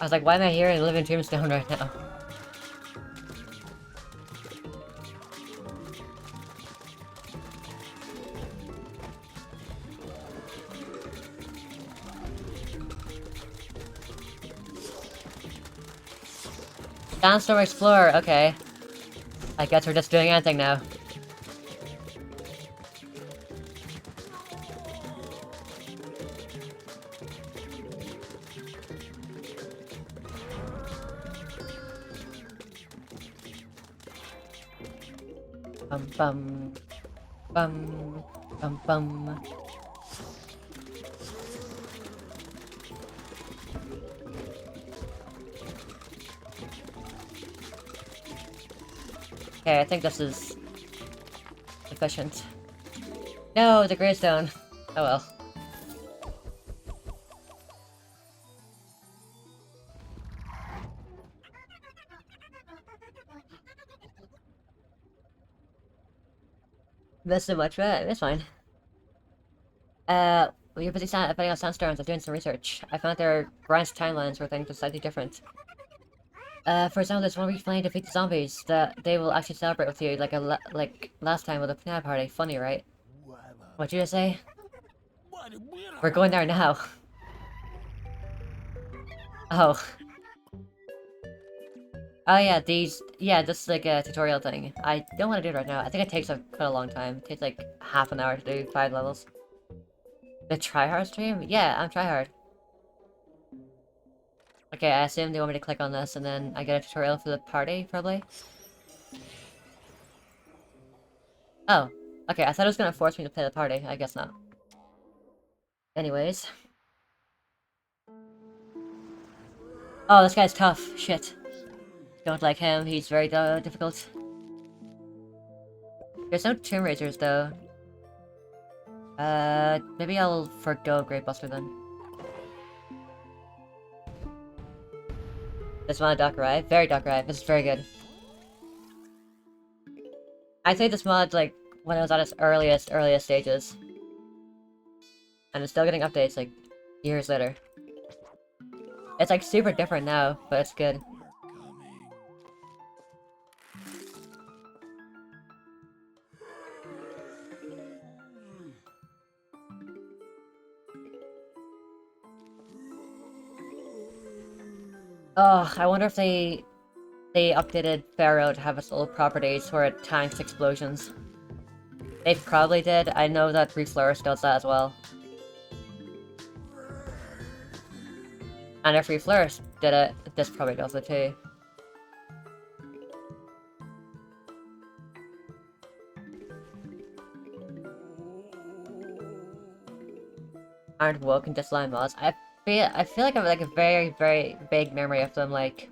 I was like, why am I here in Living Tombstone right now? Sandstorm Explorer, okay. I guess we're just doing anything now. Bum bum. Bum. Bum bum. Okay, I think this is efficient. No, the gravestone. Oh well. Missed so much, but it's fine. Well, you're busy betting on sandstorms. I'm doing some research. I found there are branch timelines where things are slightly different. For example, there's one where you finally defeat the zombies that they will actually celebrate with you like last time with a piñata party. Funny, right? What'd you just say? We're going there now. Oh. Oh yeah, this is like a tutorial thing. I don't want to do it right now. I think it takes quite a long time. It takes like half an hour to do 5 levels. The tryhard stream? Yeah, I'm tryhard. Okay, I assume they want me to click on this and then I get a tutorial for the party, probably? Oh. Okay, I thought it was gonna force me to play the party. I guess not. Anyways. Oh, this guy's tough. Shit. Don't like him. He's very difficult. There's no Tomb Raiders, though. Maybe I'll forgo Great Buster then. This mod Darkrai. Very Darkrai. This is very good. I played this mod, like, when it was at its earliest stages. And it's still getting updates, like, years later. It's, like, super different now, but it's good. Oh, I wonder if they updated Pharaoh to have its little properties where it tanks explosions. They probably did. I know that Reflourish does that as well. And if Reflourish did it, this probably does it too. Aren't woke and disline mods. I feel like I have like a very, very big memory of them like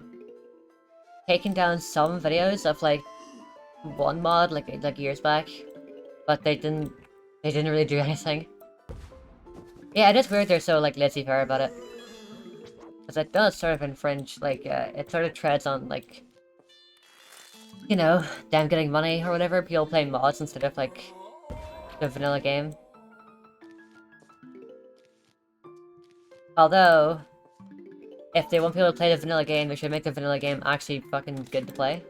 taking down some videos of like one mod like years back, but they didn't really do anything. Yeah, it is weird they're so like laissez-faire about it, because it does sort of infringe, like it sort of treads on like, you know, them getting money or whatever. People playing mods instead of like the vanilla game. Although, if they want people to play the vanilla game, they should make the vanilla game actually fucking good to play.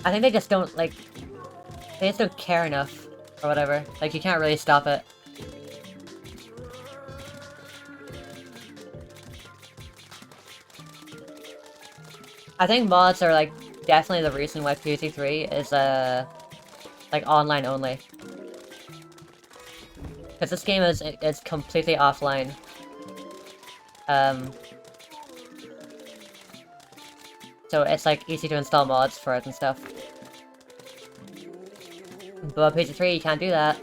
I think they just don't, like, they just don't care enough, or whatever. Like, you can't really stop it. I think mods are, like, definitely the reason why PvP3 is, like, online only. Because this game is completely offline. So it's, like, easy to install mods for it and stuff. But PvP3, you can't do that.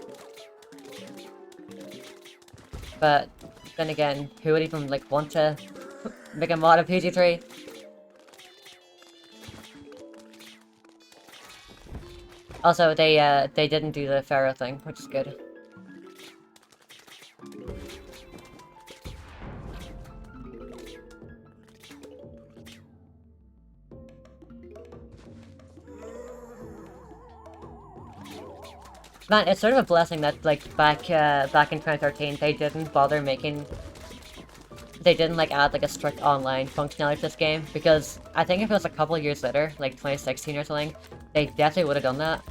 But, then again, who would even, like, want to make a mod of PvP3? Also, they didn't do the pharaoh thing, which is good. Man, it's sort of a blessing that, like, back in 2013, they didn't, like, add, like, a strict online functionality to this game, because I think if it was a couple of years later, like 2016 or something, they definitely would have done that.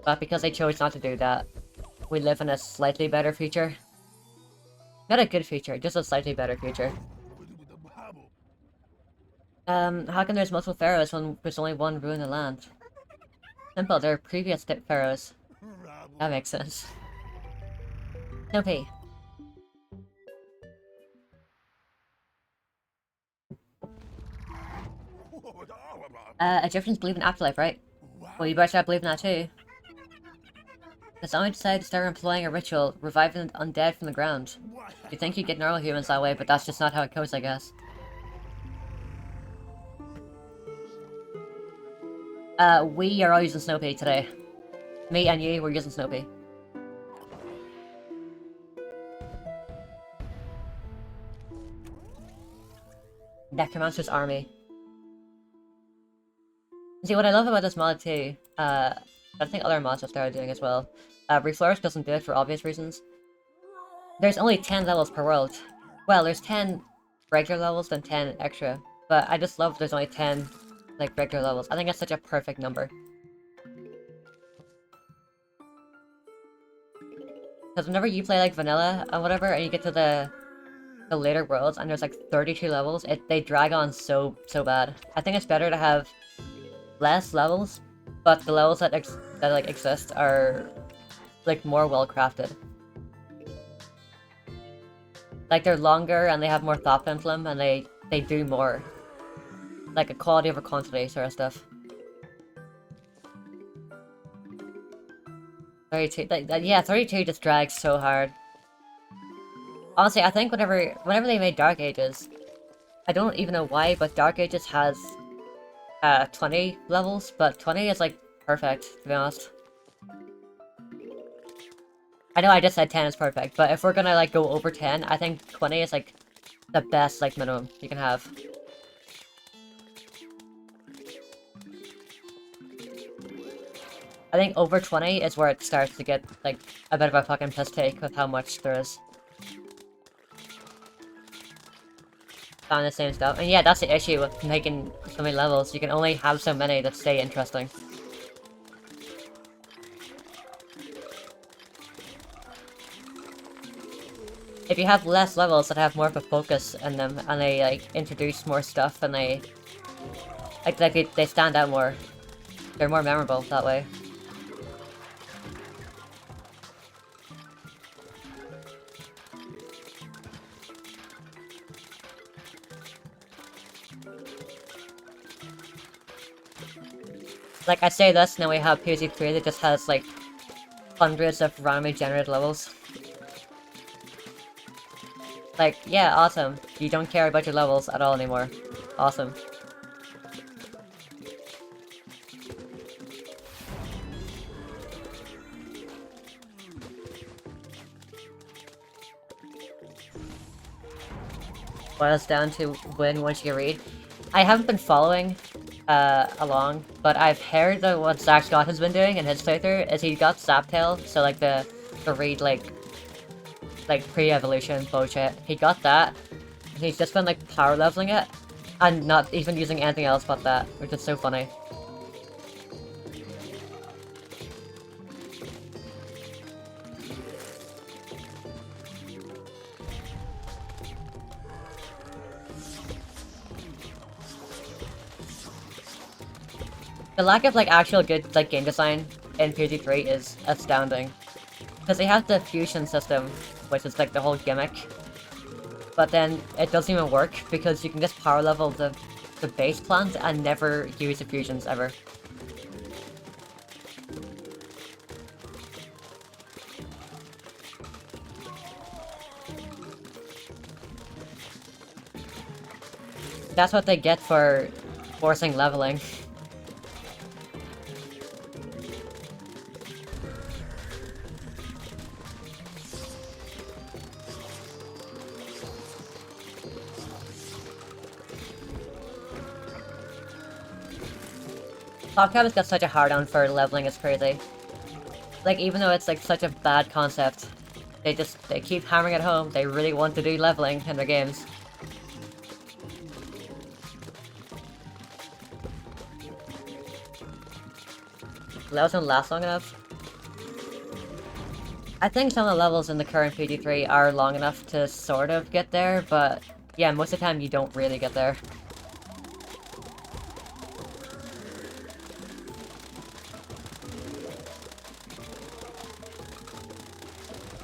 But because they chose not to do that, we live in a slightly better future. Not a good future, just a slightly better future. How come there's multiple pharaohs when there's only one ruin in the land? Simple, they're previous pharaohs. That makes sense. No P. Egyptians believe in afterlife, right? Well, you better start believing that too. The Sami decided to start employing a ritual, reviving the undead from the ground. You think you get normal humans that way, but that's just not how it goes, I guess. We are all using Snoopy today. Me and you, we're using Snoopy. Necromancer's army. See, what I love about this mod too, I think other mods have started doing as well. Reflourish doesn't do it for obvious reasons. There's only 10 levels per world. Well, there's 10 regular levels, then 10 extra. But I just love there's only 10, like, regular levels. I think that's such a perfect number. Because whenever you play, like, vanilla and whatever, and you get to the later worlds, and there's, like, 32 levels, they drag on so bad. I think it's better to have less levels, but the levels that like exist are, like, more well crafted. Like, they're longer and they have more thought into them, and they do more. Like a quality over quantity sort of stuff. 32, yeah, 32 just drags so hard. Honestly, I think whenever they made Dark Ages, I don't even know why, but Dark Ages has 20 levels, but 20 is, like, perfect, to be honest. I know I just said 10 is perfect, but if we're gonna, like, go over 10, I think 20 is, like, the best, like, minimum you can have. I think over 20 is where it starts to get, like, a bit of a fucking piss take with how much there is. On the same stuff. And yeah, that's the issue with making so many levels. You can only have so many that stay interesting. If you have less levels that have more of a focus in them, and they, like, introduce more stuff, and they stand out more. They're more memorable that way. Like, I say this, and then we have PZ3 that just has, like, hundreds of randomly generated levels. Like, yeah, awesome. You don't care about your levels at all anymore. Awesome. Boils down to win once you get read. I haven't been following along, but I've heard that what Zach Scott has been doing in his playthrough is he got Zaptail, so, like, the read, like pre-evolution bullshit. He got that, and he's just been, like, power leveling it, and not even using anything else but that, which is so funny. The lack of, like, actual good, like, game design in PG3 is astounding. Because they have the fusion system, which is, like, the whole gimmick. But then it doesn't even work, because you can just power level the base plant and never use the fusions ever. That's what they get for forcing leveling. PopCap has got such a hard-on for leveling, it's crazy. Like, even though it's like such a bad concept, they keep hammering it home, they really want to do leveling in their games. Levels don't last long enough. I think some of the levels in the current PG3 are long enough to sort of get there, but yeah, most of the time you don't really get there.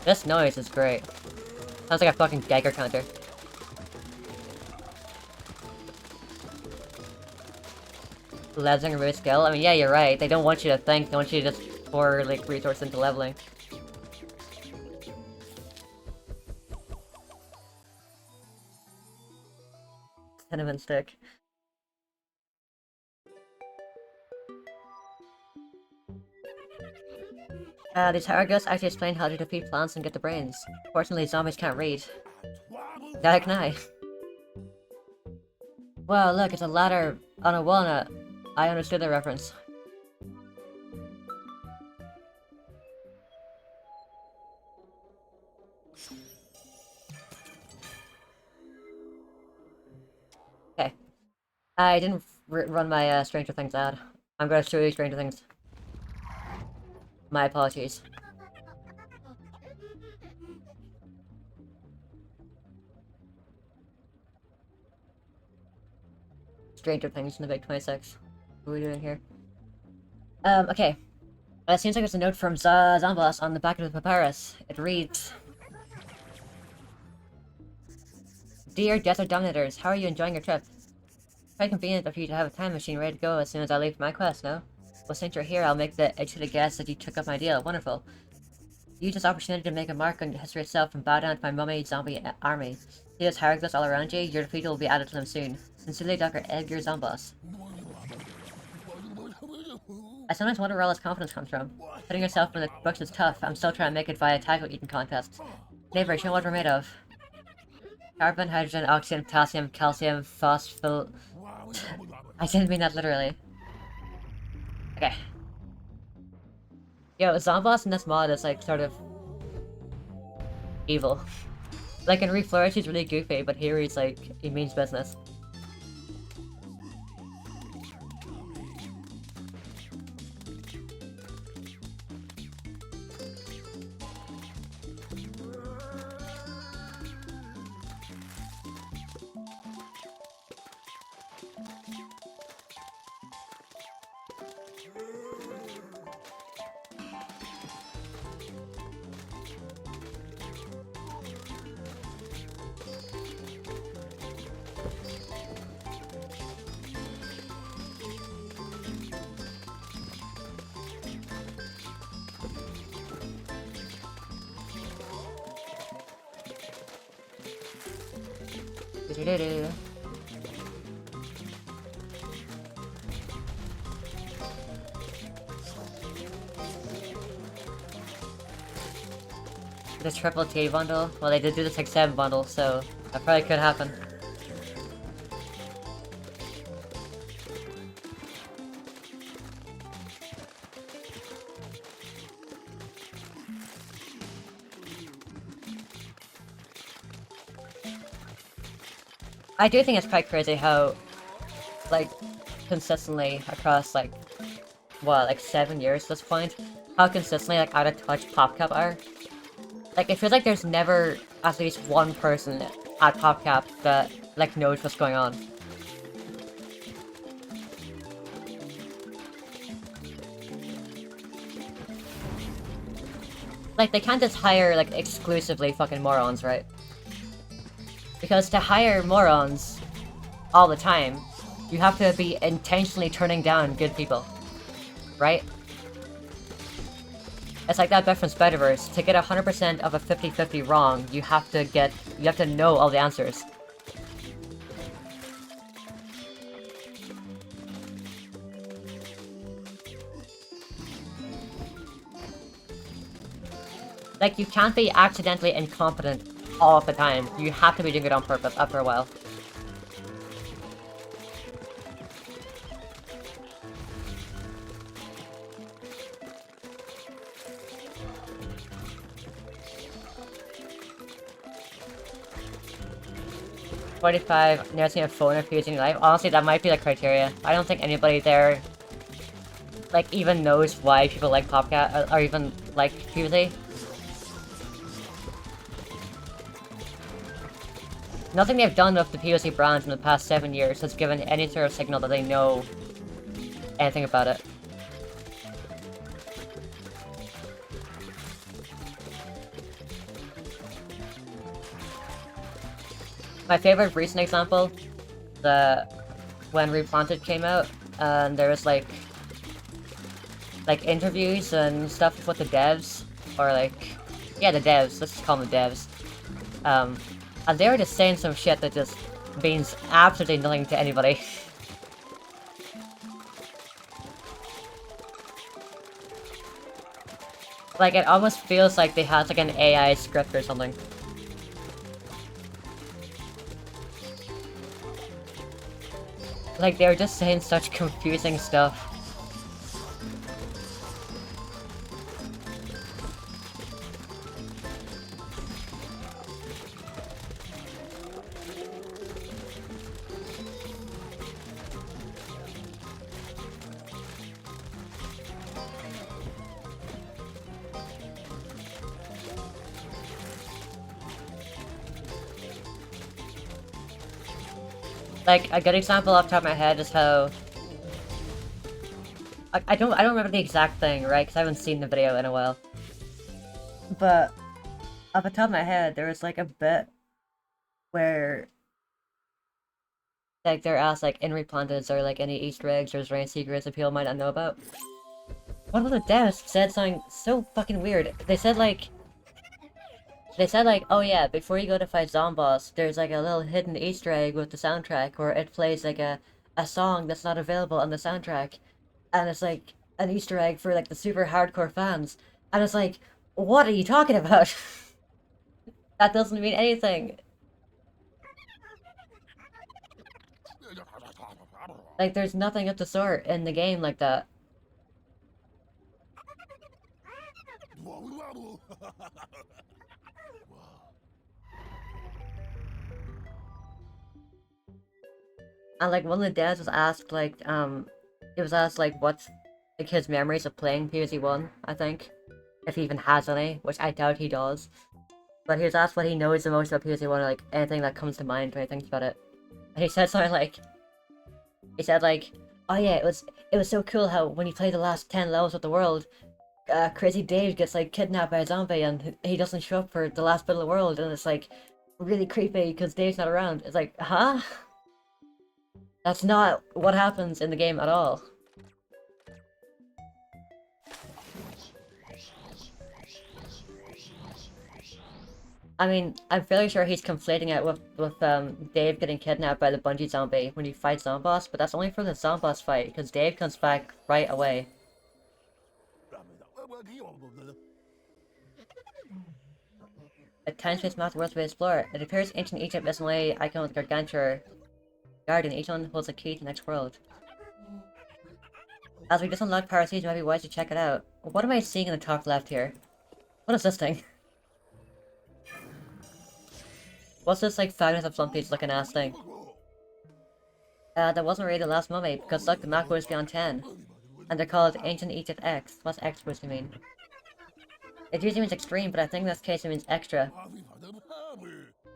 This noise is great. Sounds like a fucking Geiger counter. Leveling a remote skill? I mean, yeah, you're right. They don't want you to think, they want you to just pour, like, resource into leveling. Cinnamon stick. The tower ghost actually explained how to defeat plants and get the brains. Fortunately, zombies can't read. Gotta can Wow, look, it's a ladder on a walnut. I understood the reference. Okay. I didn't run my Stranger Things ad. I'm gonna show you Stranger Things. My apologies. Stranger Things in the Big 26. What are we doing here? Okay. It seems like there's a note from Zambos on the back of the papyrus. It reads... Dear Desert Dominators, how are you enjoying your trip? Quite convenient for you to have a time machine ready to go as soon as I leave my quest, no? Well, since you're here, I'll make the educated guess that you took up my deal. Wonderful. Use this opportunity to make a mark on history itself and bow down to my mummy zombie army. See those hieroglyphs all around you? Your defeat will be added to them soon. Sincerely, Dr. Edgar Zambos. I sometimes wonder where all this confidence comes from. Putting yourself in the books is tough. I'm still trying to make it via tackle eating contests. Neighbor, show what we're made of. Carbon, hydrogen, oxygen, potassium, calcium, phosphor... I didn't mean that literally. Okay. Yo, Zomboss in this mod is like sort of... evil. Like in Reflourish he's really goofy, but here he's like, he means business. The triple T bundle? Well, they did do the 6-7 bundle, so that probably could happen. I do think it's quite crazy how, like, consistently across, like, what, like 7 years at this point, how consistently, like, out of touch PopCap are. Like, it feels like there's never at least one person at PopCap that, like, knows what's going on. Like, they can't just hire, like, exclusively fucking morons, right? Because to hire morons all the time, you have to be intentionally turning down good people, right? It's like that bit from Spider-Verse. To get 100% of a 50-50 wrong, you have to know all the answers. Like, you can't be accidentally incompetent all of the time. You have to be doing it on purpose after a while. 45, never seen a phone or PC in your life. Honestly, that might be the criteria. I don't think anybody there, like, even knows why people like Popcat, or even like PvZ. Nothing they've done with the PvZ brand in the past 7 years has given any sort of signal that they know anything about it. My favorite recent example, when Replanted came out, and there was like interviews and stuff with the devs, or yeah, the devs, let's just call them the devs. And they were just saying some shit that just means absolutely nothing to anybody. Like, it almost feels like they had like an AI script or something. Like, they were just saying such confusing stuff. Like, a good example off the top of my head is how... I don't remember the exact thing, right? Because I haven't seen the video in a while. But, off the top of my head, there was like a bit where... like, they're asked, like, in Replanted, or like any Easter eggs or any secrets that people might not know about. One of the devs said something so fucking weird. They said like, oh yeah, before you go to fight Zomboss, there's like a little hidden Easter egg with the soundtrack where it plays like a song that's not available on the soundtrack. And it's like an Easter egg for like the super hardcore fans. And it's like, what are you talking about? That doesn't mean anything. Like, there's nothing of the sort in the game like that. And like, one of the devs was asked like, he was asked like what's like his memories of playing PvZ1, I think. If he even has any, which I doubt he does. But he was asked what he knows the most about PvZ1, or like anything that comes to mind when he thinks about it. And he said something like, oh yeah, it was so cool how when you play the last 10 levels of the world, Crazy Dave gets like kidnapped by a zombie and he doesn't show up for the last bit of the world, and it's like really creepy because Dave's not around. It's like, huh? That's not what happens in the game at all. I mean, I'm fairly sure he's conflating it with Dave getting kidnapped by the bungee zombie when you fight Zomboss, but that's only for the Zomboss fight, because Dave comes back right away. A time-space map worth to explore. It appears ancient Egypt is an icon with Gargantua Garden. Each one holds a key to the next world. As we just unlocked Power Siege, it might be wise to check it out. What am I seeing in the top left here? What is this thing? What's this, like, Fabulous of Flumpy's looking ass thing? That wasn't really the last mummy, because look, the map goes beyond 10. And they're called Ancient Egypt X. What's X supposed to mean? It usually means extreme, but I think in this case it means extra.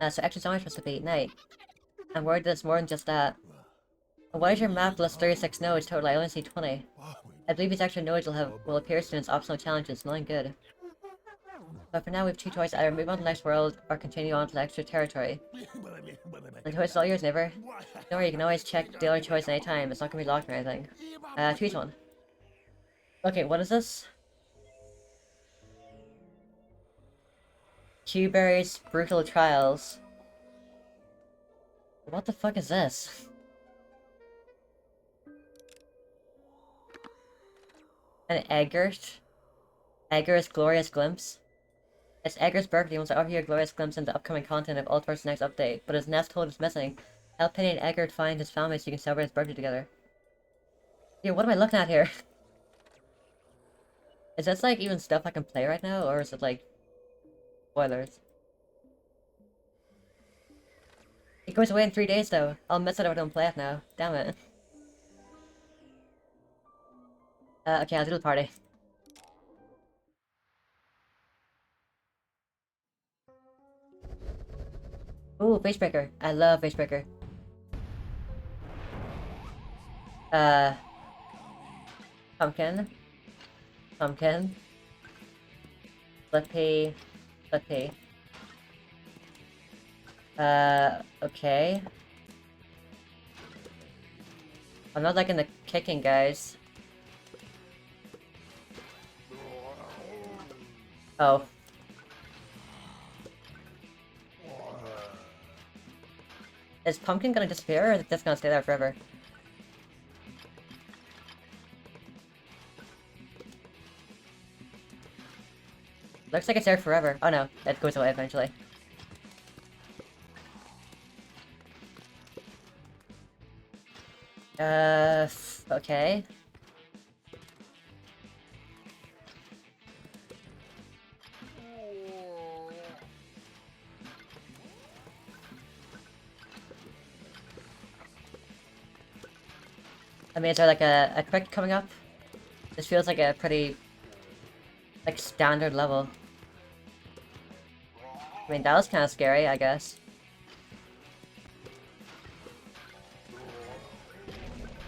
So extra zombie supposed to be night. I'm worried there's more than just that. Why does your map list 36 nodes total? I only see 20. I believe these extra nodes will appear soon as optional challenges, nothing good. But for now we have two choices, either move on to the next world or continue on to the extra territory. The choice is all yours, Never. Don't worry, you can always check the other choice anytime, it's not gonna be locked or anything. Choose one. Okay, what is this? Q-Berry's Brutal Trials. What the fuck is this? An Eggert? Egger's Glorious Glimpse? It's Egger's birthday. He wants to offer you a glorious glimpse into the upcoming content of Ultiverse's next update, but his nest hole is missing. Help Penny and Eggert find his family so you can celebrate his birthday together. Yeah, what am I looking at here? Is this like even stuff I can play right now, or is it like spoilers? It goes away in 3 days though. I'll miss it if I don't play it now. Damn it. Okay, I'll do the party. Ooh, Facebreaker. I love Facebreaker. Pumpkin. Pumpkin. Flippy. Flippy. Okay. I'm not liking the kicking, guys. Oh. Is Pumpkin gonna disappear, or is it just gonna stay there forever? Looks like it's there forever. Oh no, it goes away eventually. Okay. I mean, is there like a quick coming up? This feels like a pretty, like, standard level. I mean, that was kind of scary, I guess.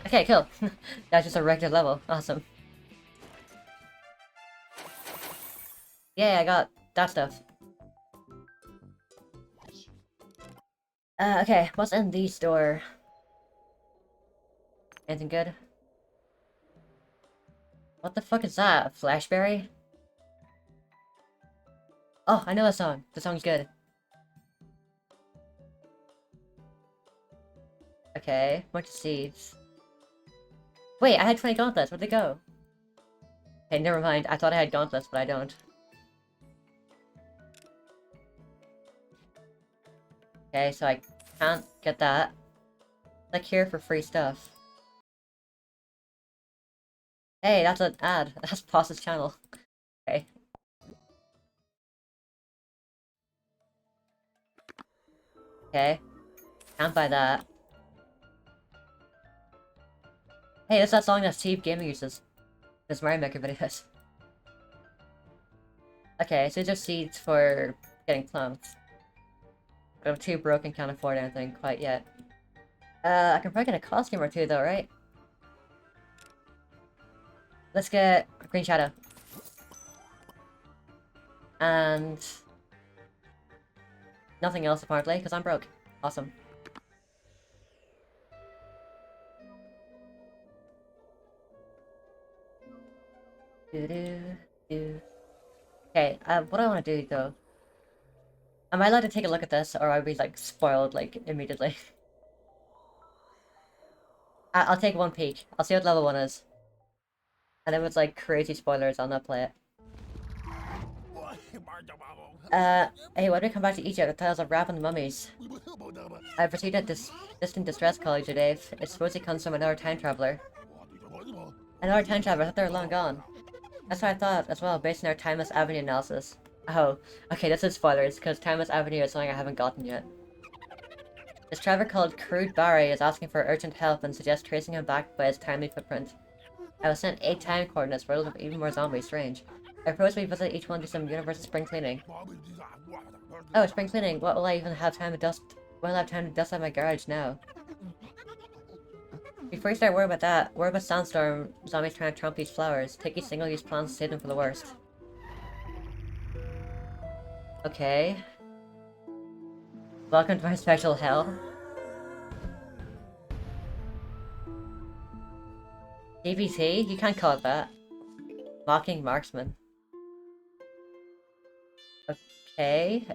Okay, cool. That's just a regular level. Awesome. Yeah, I got that stuff. Okay, what's in the store? Anything good? What the fuck is that? A flashberry? Oh, I know that song. The song's good. Okay, bunch of seeds. Wait, I had 20 gauntlets. Where'd they go? Okay, never mind. I thought I had gauntlets, but I don't. Okay, so I can't get that. Click here for free stuff. Hey, that's an ad. That's Boss's channel. Okay. Okay. Can't buy that. Hey, that's that song that Steve Gaming uses. His Mario Maker videos. Okay, so these are seeds for getting plants. But I'm too broken, can't afford anything quite yet. I can probably get a costume or two though, right? Let's get Green Shadow. And nothing else apparently, because I'm broke. Awesome. Okay, what do I want to do though? Am I allowed to take a look at this, or are we like spoiled like immediately? I'll take one peek. I'll see what level 1 is. And if it's like crazy spoilers, I'll not play it. Hey, when we come back to Egypt, the tales of rap and mummies. I've received a distant distress call, Dave. It supposedly comes from another time traveler. Another time traveler? I thought they were long gone. That's what I thought as well, based on our Timeless Avenue analysis. Oh, okay, this is spoilers, because Timeless Avenue is something I haven't gotten yet. This traveler called Crude Barry is asking for urgent help and suggests tracing him back by his timely footprint. I was sent 8 time coordinates riddled with even more zombies, strange. I propose we visit each one to some Univerz's spring cleaning. Oh, spring cleaning. What will I even have time to dust? Will I have time to dust out my garage now? Before you start worrying about that, worry about Sandstorm zombies trying to trump these flowers. Take these single-use plants and save them for the worst. Okay. Welcome to my special hell. DBT? You can't call it that. Mocking marksman. Okay.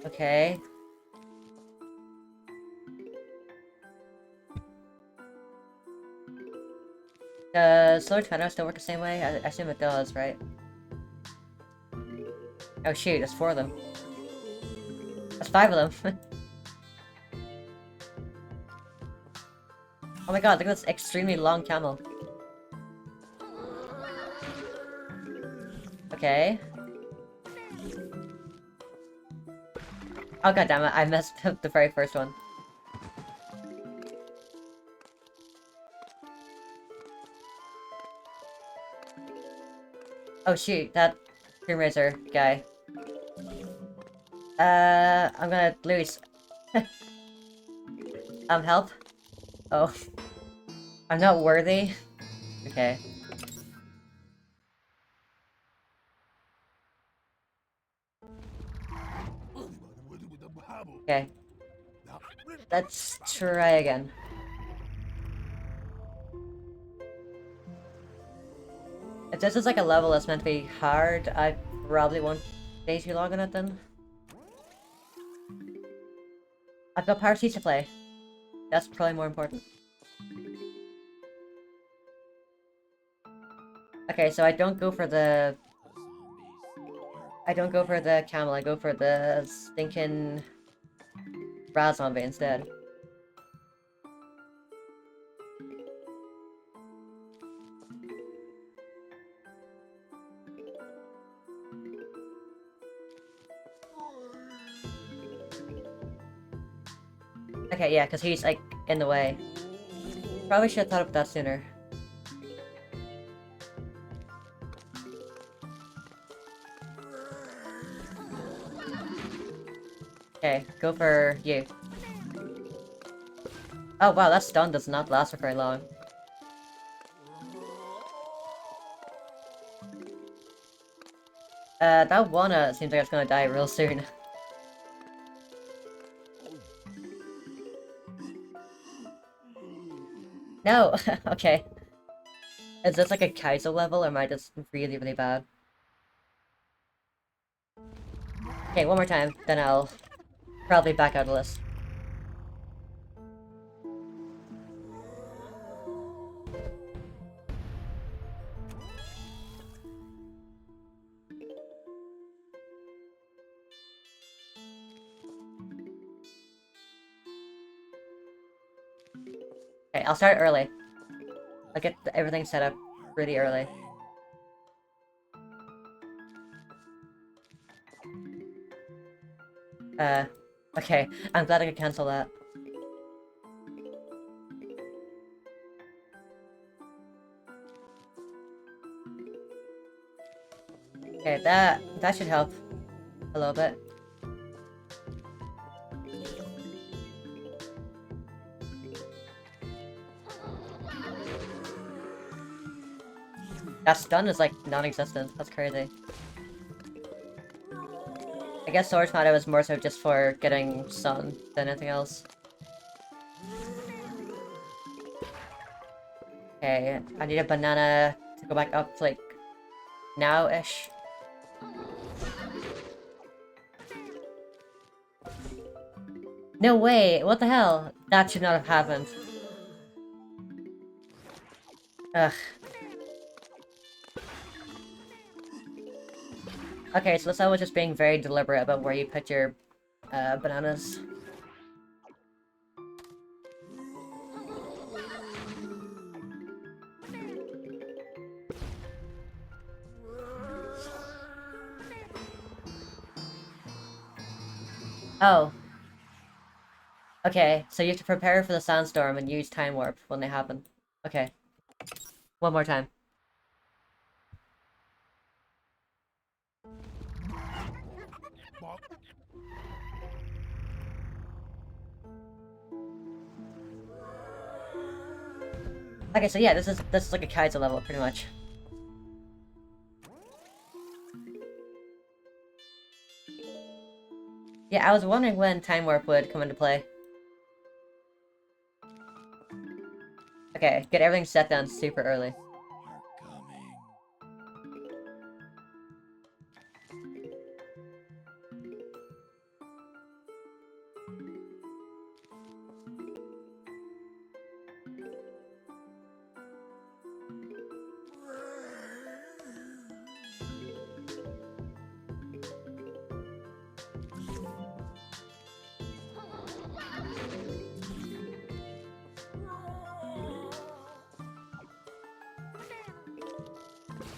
Okay. Does Solar Tornado still work the same way? I assume it does, right? Oh shoot, there's 4 of them. That's 5 of them. Oh my god, look at this extremely long camel. Okay. Oh god damn it, I messed up the very first one. Oh shoot, that Grimrazor guy. I'm gonna lose. Help? Oh. I'm not worthy? Okay. Okay. Let's try again. If this is like a level that's meant to be hard, I probably won't stay too long on it then. I've got Power Seeds to play. That's probably more important. Okay, so I don't go for the camel, I go for the stinking rat zombie instead. Okay, yeah, because he's like in the way. Probably should have thought of that sooner. Okay, go for you. Oh wow, that stun does not last for very long. That one seems like it's gonna die real soon. No! Okay. Is this like a Kaizo level, or am I just really, really bad? Okay, one more time, then I'll probably back out of the list. Okay, I'll start early. I'll get everything set up really early. Okay. I'm glad I could cancel that. Okay, that should help a little bit. That stun is like non-existent. That's crazy. I guess Swords Matter was more so just for getting sun than anything else. Okay, I need a banana to go back up, like, now-ish. No way! What the hell? That should not have happened. Ugh. Okay, so this was just being very deliberate about where you put your, bananas. Oh. Okay, so you have to prepare for the sandstorm and use Time Warp when they happen. Okay. One more time. Okay, so yeah, this is like a Kaizo level, pretty much. Yeah, I was wondering when Time Warp would come into play. Okay, get everything set down super early.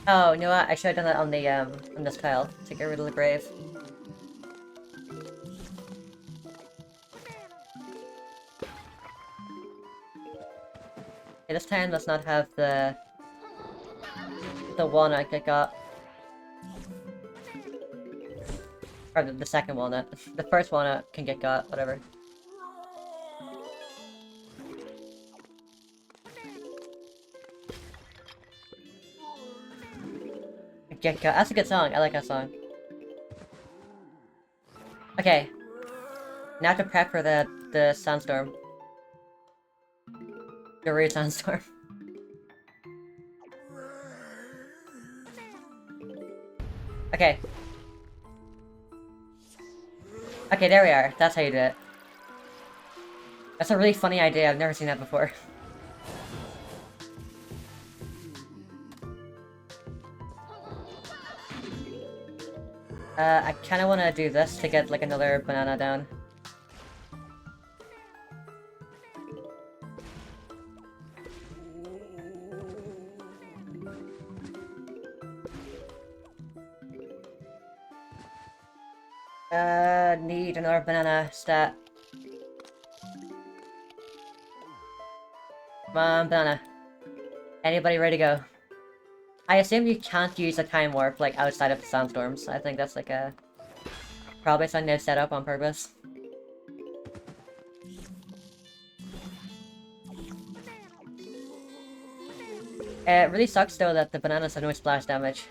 Oh, you know what? I should have done that on this tile to get rid of the grave. Okay, this time let's not have the walnut get got. Or the second walnut. The first walnut can get got, whatever. Get got. That's a good song. I like that song. Okay. Now to prep for the sandstorm. The real sandstorm. Okay. Okay, there we are. That's how you do it. That's a really funny idea. I've never seen that before. I kind of want to do this to get, like, another banana down. Need another banana stat. Come on, banana. Anybody ready to go? I assume you can't use a time warp, like, outside of the sandstorms. I think that's, like, probably something they've set up on purpose. It really sucks, though, that the bananas have no splash damage.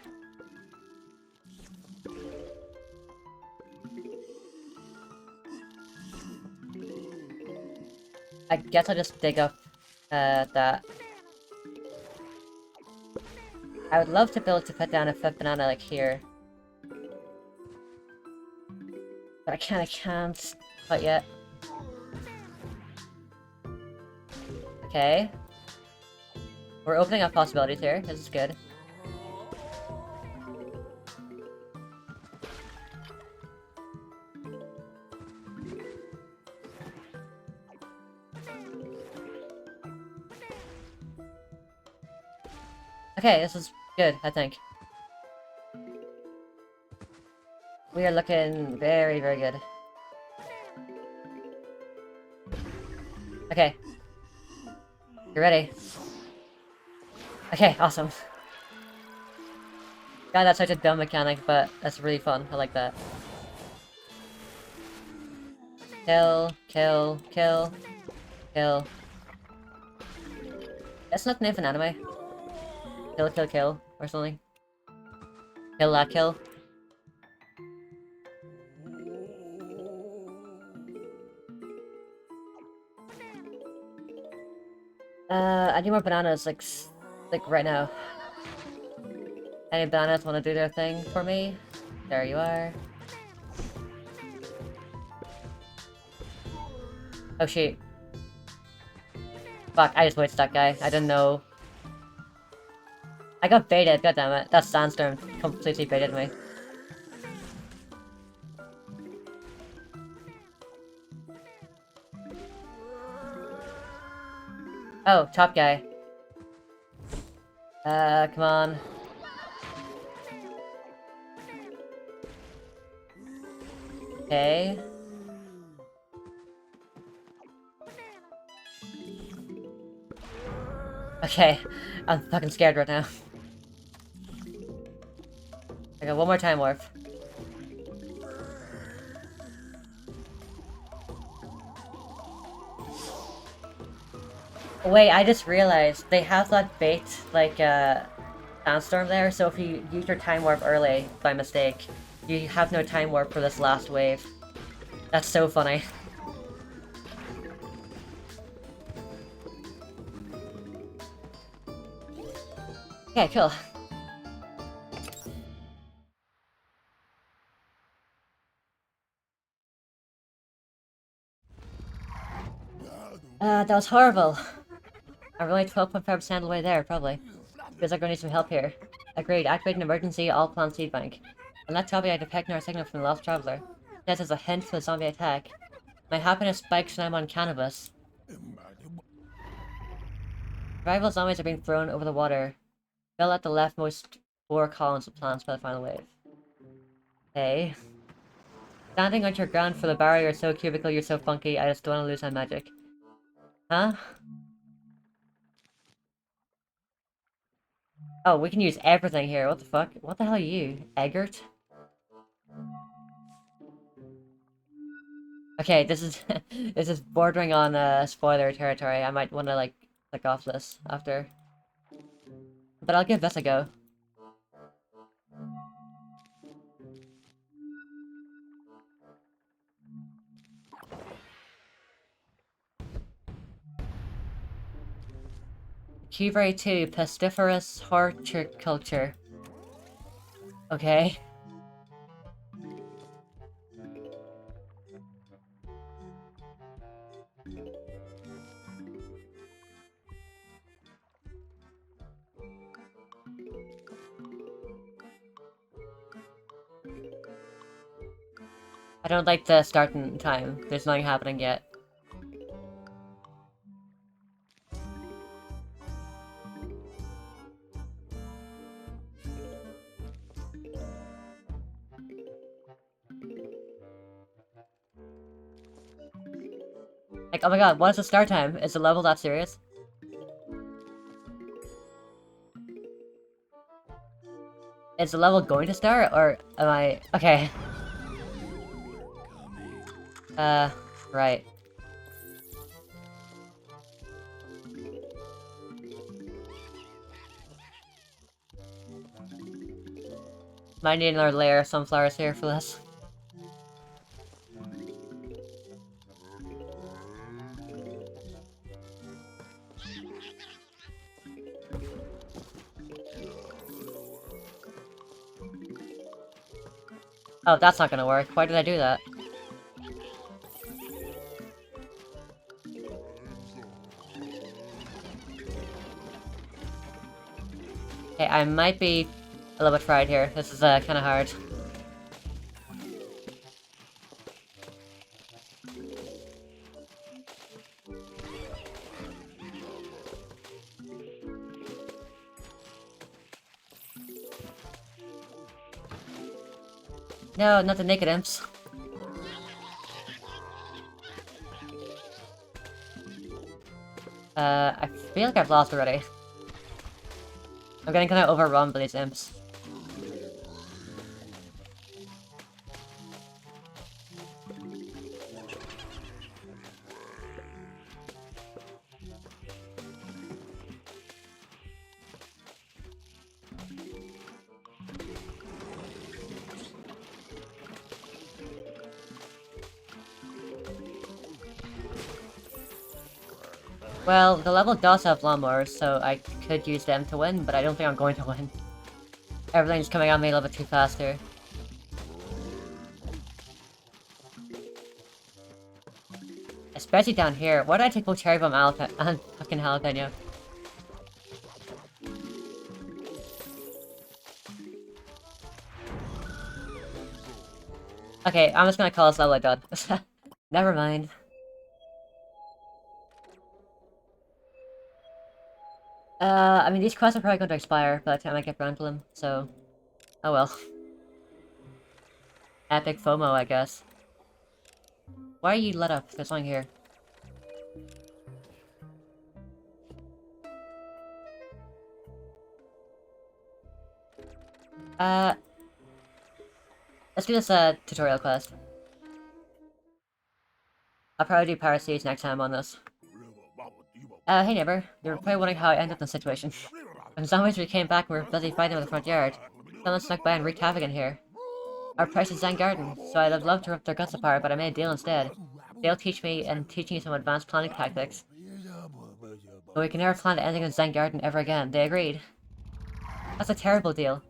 I guess I'll just dig up, that. I would love to be able to put down a fifth banana, like, here. But I kinda can't quite yet. Okay. We're opening up possibilities here. This is good. Okay, this is good, I think. We are looking very, very good. Okay. You ready? Okay, awesome. God, that's such a dumb mechanic, but that's really fun. I like that. Kill, kill, kill, kill. That's not an infant anime. Kill, kill, kill, or something. Kill that kill. I need more bananas, like right now. Any bananas want to do their thing for me? There you are. Oh shit. Fuck, I just wasted that guy. I didn't know. I got baited, goddammit. That sandstorm completely baited me. Oh, top guy. Come on. Okay. Okay, I'm fucking scared right now. I got one more time warp. Wait, I just realized they have that bait, like, sandstorm there, so if you use your time warp early, by mistake, you have no time warp for this last wave. That's so funny. Okay, cool. That was horrible. I'm really 12.5% of the way there, probably. Feels like we need some help here. Agreed, activate an emergency all-plant seed bank. On that topic, I detect our signal from the lost traveler. This is a hint for the zombie attack. My happiness spikes when I'm on cannabis. Rival zombies are being thrown over the water. Fill at the leftmost 4 columns of plants by the final wave. Okay. Standing on your ground for the barrier is so cubical, you're so funky, I just don't want to lose my magic. Huh? Oh, we can use everything here. What the fuck? What the hell are you? Eggert? Okay, this is this is bordering on spoiler territory. I might want to like click off this after. But I'll give this a go. Cuvier 2, Pestiferous Horticulture. Okay. I don't like the starting time. There's nothing happening yet. Like, oh my god, what is the start time? Is the level that serious? Is the level going to start, or am I... Okay. Right. Might need another layer of sunflowers here for this. Oh, that's not gonna work. Why did I do that? Okay, I might be a little bit fried here. This is kind of hard. No, not the naked imps. I feel like I've lost already. I'm getting kind of overrun by these imps. Well, the level does have lawnmowers, so I could use them to win, but I don't think I'm going to win. Everything's coming at me a little bit too fast here. Especially down here. Why did I take both cherry bomb and fucking jalapeno? Okay, I'm just gonna call this level done. Never mind. I mean, these quests are probably going to expire by the time I get around to them, so... Oh well. Epic FOMO, I guess. Why are you let up? There's something here. Let's do this, tutorial quest. I'll probably do Parasites next time on this. Hey neighbor. You're probably wondering how I ended up in this situation. When zombies we came back and we were busy fighting in the front yard. Someone snuck by and wreaked havoc in here. Our price is Zen Garden, so I'd have loved to rip their guts apart, but I made a deal instead. They'll teach me and teaching you some advanced planning tactics. But we can never plant anything in Zen Garden ever again. They agreed. That's a terrible deal.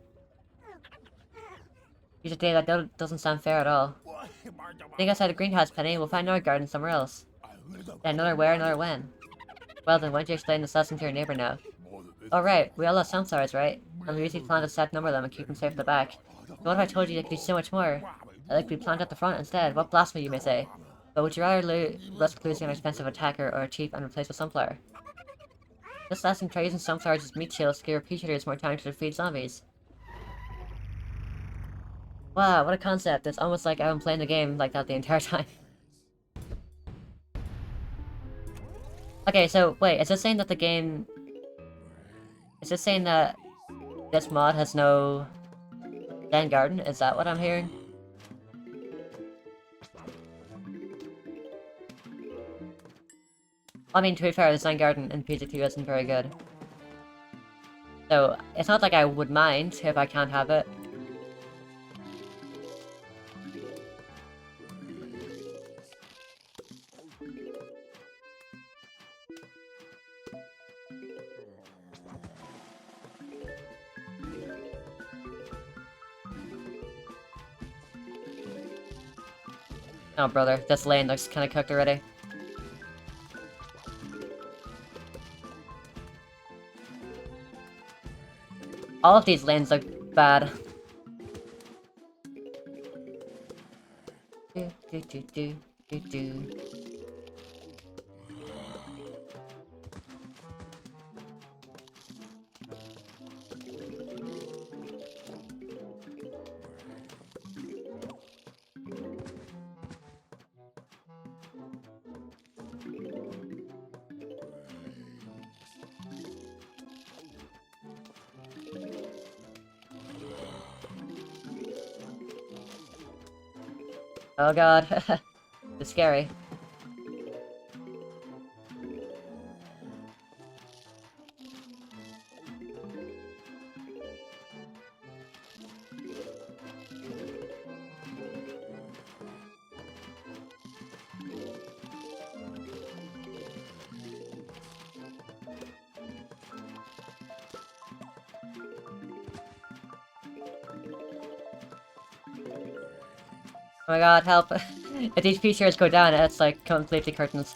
Here's a day that doesn't sound fair at all. Think outside the greenhouse, Penny. We'll find another garden somewhere else. Then another where, another when. Well then, why don't you explain this lesson to your neighbor now? Oh right, we all love sunflowers, right? And we usually plant a set number of them and keep them safe at the back. But what if I told you they could do so much more? Like we plant at the front instead. What blasphemy, you may say. But would you rather risk losing an expensive attacker or a cheap and replaceable sunflower? This lesson tries using sunflowers as meat shields to give repeaters more time to defeat zombies. Wow, what a concept. It's almost like I've been playing the game like that the entire time. Okay, so wait, is this saying that the game... Is this saying that this mod has no Zen Garden? Is that what I'm hearing? I mean, to be fair, the Zen Garden in PG2 isn't very good. So, it's not like I would mind if I can't have it. Oh, brother, this lane looks kinda cooked already. All of these lanes look bad. Do, do, do, do, do, do. Oh god. It's scary. Oh my god, help. If these features go down, it's like completely curtains.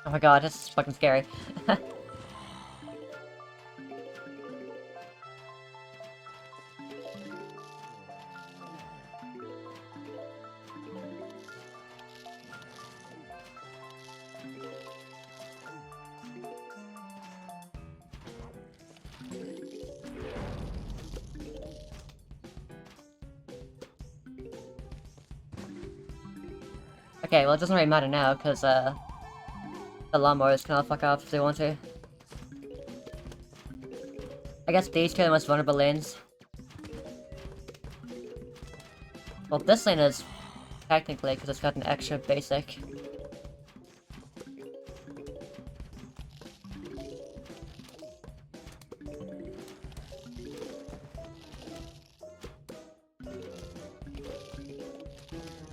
Oh my god, this is fucking scary. Okay, well it doesn't really matter now, because the lawnmowers can all fuck off if they want to. I guess these two are the most vulnerable lanes. Well, this lane is technically, because it's got an extra basic.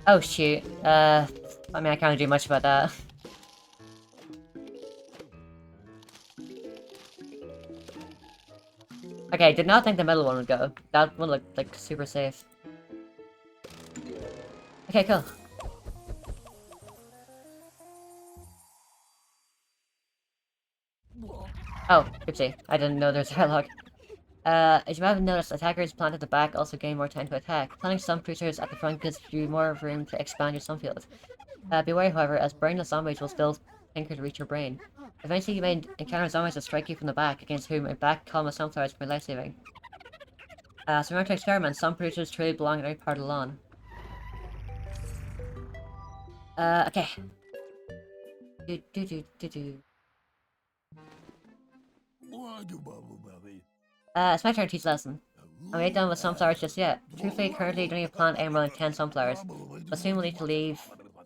Oh shoot, I mean I can't do much about that. Okay, did not think the middle one would go. That one looked like super safe. Okay, cool. Oh, oopsie. I didn't know there's dialogue. As you might have noticed, attackers planted at the back also gain more time to attack. Planting some creatures at the front gives you more room to expand your sun field. Be wary, however, as brainless zombies will still tinker to reach your brain. Eventually you may encounter zombies that strike you from the back, against whom a back column of sunflowers can be life-saving. So remember to experiment, some creatures truly belong in every part of the lawn. Okay. Do do do do do. It's my turn to teach a lesson. I ain't done with sunflowers just yet. Truthfully, currently don't even plant any more than 10 sunflowers, but soon we'll need to leave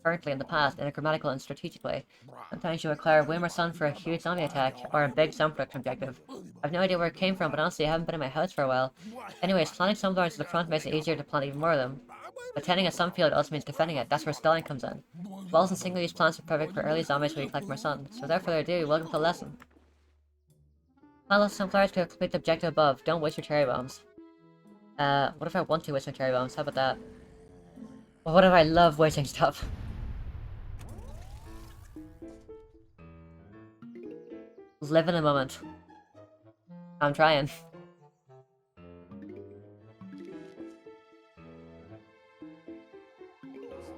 currently in the past in a grammatical and strategic way. Sometimes you require way more sun for a huge zombie attack, or a big sun production objective. I've no idea where it came from, but honestly I haven't been in my house for a while. Anyways, planting sunflowers to the front makes it easier to plant even more of them. But tending a sun field also means defending it, that's where spelling comes in. Walls and single-use plants are perfect for early zombies where you collect more sun. So without further ado, welcome to the lesson. Plant lots of sunflowers to complete the objective above, don't waste your cherry bombs. What if I want to waste my cherry bombs? How about that? Well, what if I love wasting stuff? Live in a moment. I'm trying.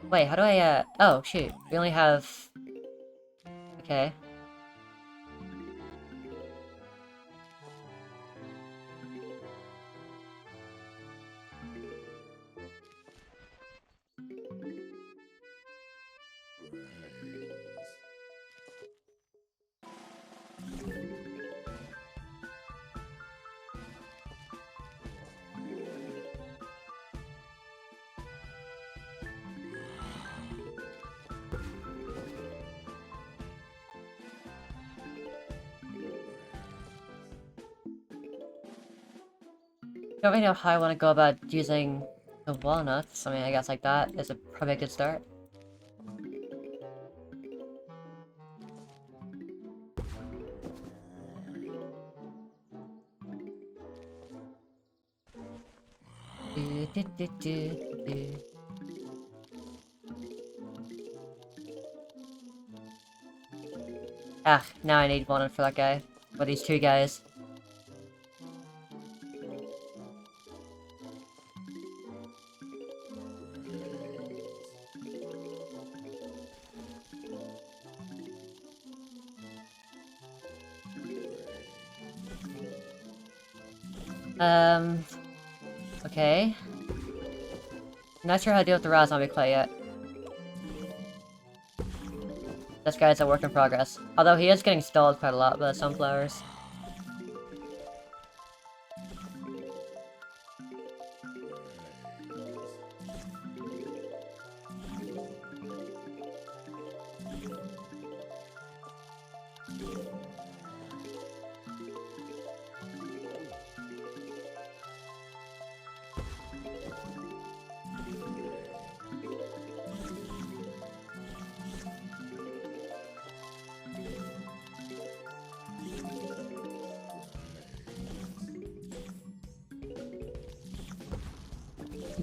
Wait, how do I, oh, shoot. We only have... Okay. Don't really know how I want to go about using the walnuts. I mean, I guess like that is probably a good start. Ah, now I need walnut for that guy. For these two guys. Okay. Not sure how to deal with the raw zombie clay yet. This guy's a work in progress. Although he is getting stalled quite a lot by the sunflowers.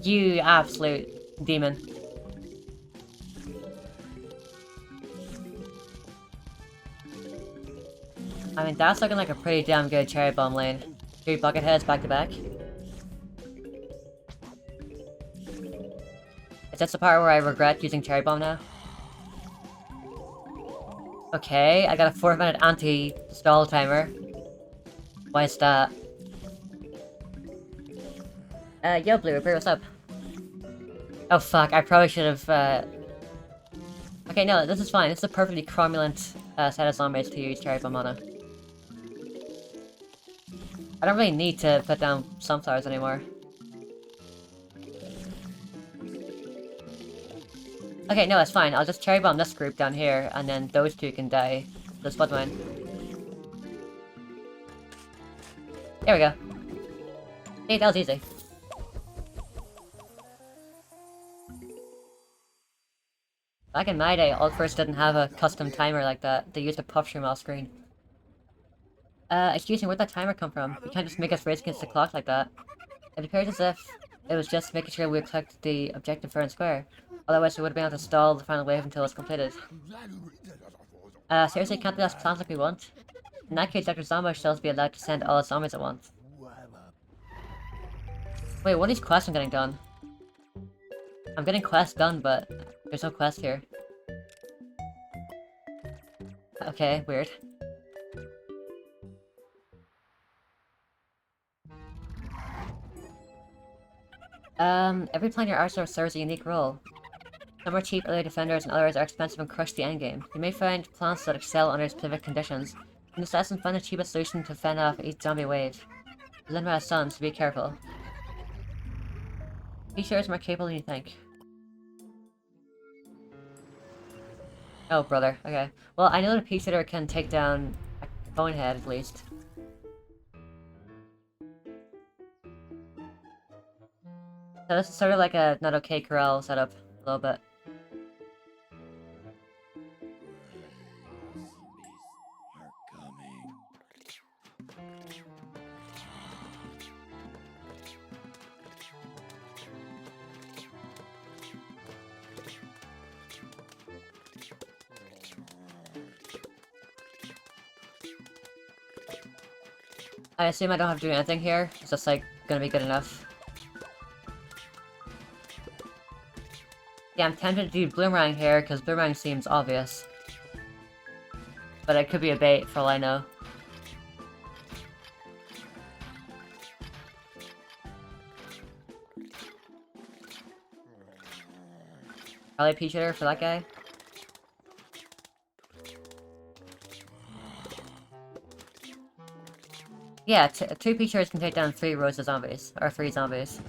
You absolute demon. I mean, that's looking like a pretty damn good cherry bomb lane. 3 bucket heads back to back. Is this the part where I regret using cherry bomb now? Okay, I got a 4-minute anti-stall timer. Why is that? Yo, Blue, what's up? Oh fuck, I probably should have, Okay, no, this is fine. This is a perfectly cromulent set of zombies to use cherry bomb on. I don't really need to put down sunflowers anymore. Okay, no, it's fine. I'll just cherry bomb this group down here, and then those two can die. This blood mine. There we go. Hey, that was easy. Back in my day, Alt First didn't have a custom timer like that. They used a puff shroom off screen. Excuse me, where'd that timer come from? You can't just make us race against the clock like that. It appears as if it was just making sure we collect the objective fair and square. Otherwise, we would have been able to stall the final wave until it's completed. Seriously, can't we just plan like we want? In that case, Dr. Zombo should be allowed to send all his zombies at once. Wait, what are these quests I'm getting done? I'm getting quests done, but there's no quest here. Okay, weird. Every plan in your arsenal serves a unique role. Some are cheap early defenders and others are expensive and crush the endgame. You may find plants that excel under specific conditions. In this lesson, find the cheapest solution to fend off each zombie wave. You learn by a son, so be careful. T-shirt is more capable than you think. Oh, brother. Okay. Well, I know that a pea-shooter can take down a bonehead, at least. So this is sort of like a not okay corral setup, a little bit. I assume I don't have to do anything here. It's just like gonna be good enough. Yeah, I'm tempted to do Bloomerang here because Bloomerang seems obvious. But it could be a bait for all I know. Probably Pea Shooter for that guy. Yeah, 2 Pea Shooters can take down 3 rows of zombies. Or 3 zombies.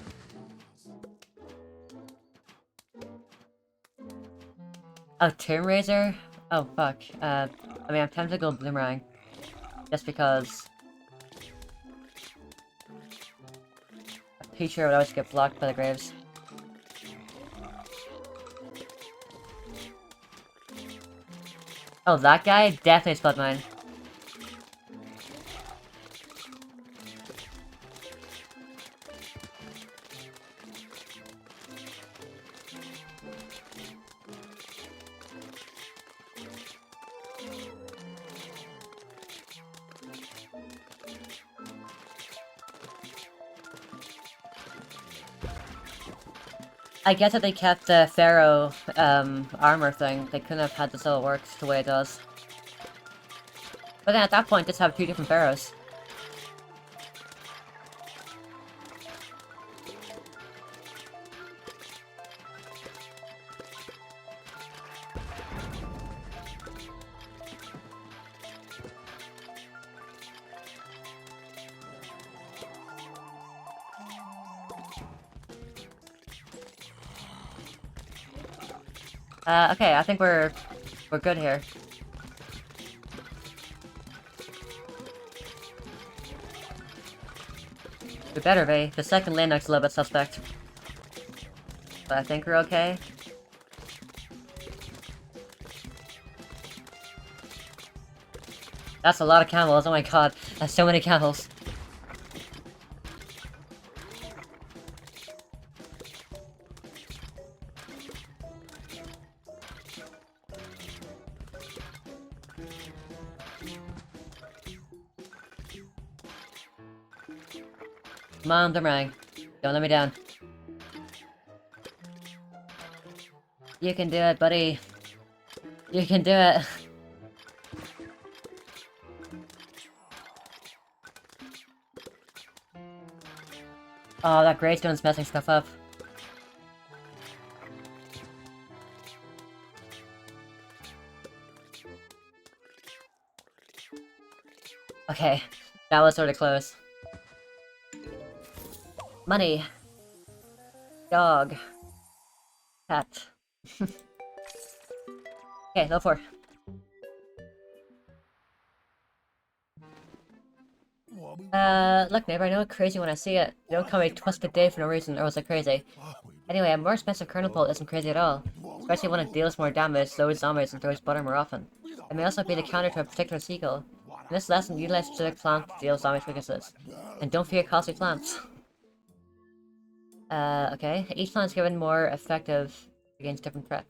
Oh, Tomb Raiser? Oh, fuck. I mean, I'm tempted to go Bloomerang. Just because... pretty sure it would always get blocked by the graves. Oh, that guy? Definitely split mine. I guess if they kept the Pharaoh, armor thing, they couldn't have had this all work the way it does. But then at that point, just have two different Pharaohs. Okay, I think we're good here. We better be. The second lane looks a little bit suspect. But I think we're okay. That's a lot of camels, oh my god. That's so many camels. Come on, Boomerang. Don't let me down. You can do it, buddy. You can do it. Oh, that gravestone's messing stuff up. Okay, that was sort of close. Money. Dog. Cat. Okay, level 4. Look, neighbor, I know it's crazy when I see it. You don't call me Twisted Day for no reason, or was it crazy? Anyway, a more expensive kernel pult isn't crazy at all. Especially when it deals more damage, slows zombies, and throws butter more often. It may also be the counter to a particular seagull. In this lesson, utilize specific plant to deal zombies' weaknesses. And don't fear costly plants. Okay. Each plant is given more effective against different threats.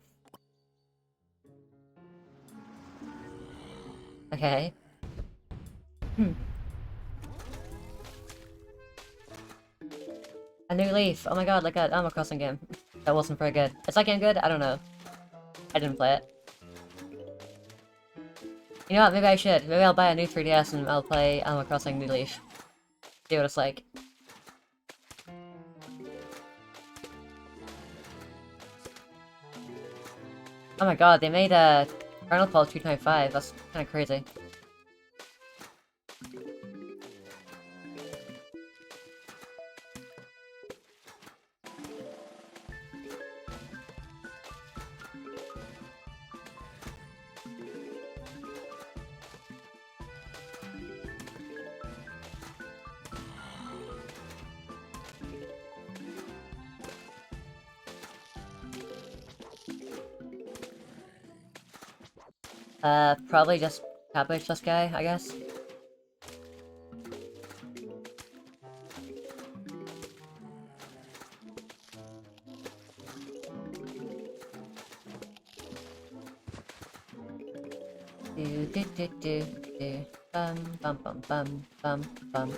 Okay. A new leaf. Oh my god, like that Animal Crossing game. That wasn't very good. Is that game good? I don't know. I didn't play it. You know what? Maybe I should. Maybe I'll buy a new 3DS and I'll play Animal Crossing New Leaf. See what it's like. Oh my god, they made a Kernel Pulse 225. That's kinda crazy. Probably just cabbage this guy, I guess. Do do do do do bum bum bum bum bum bum.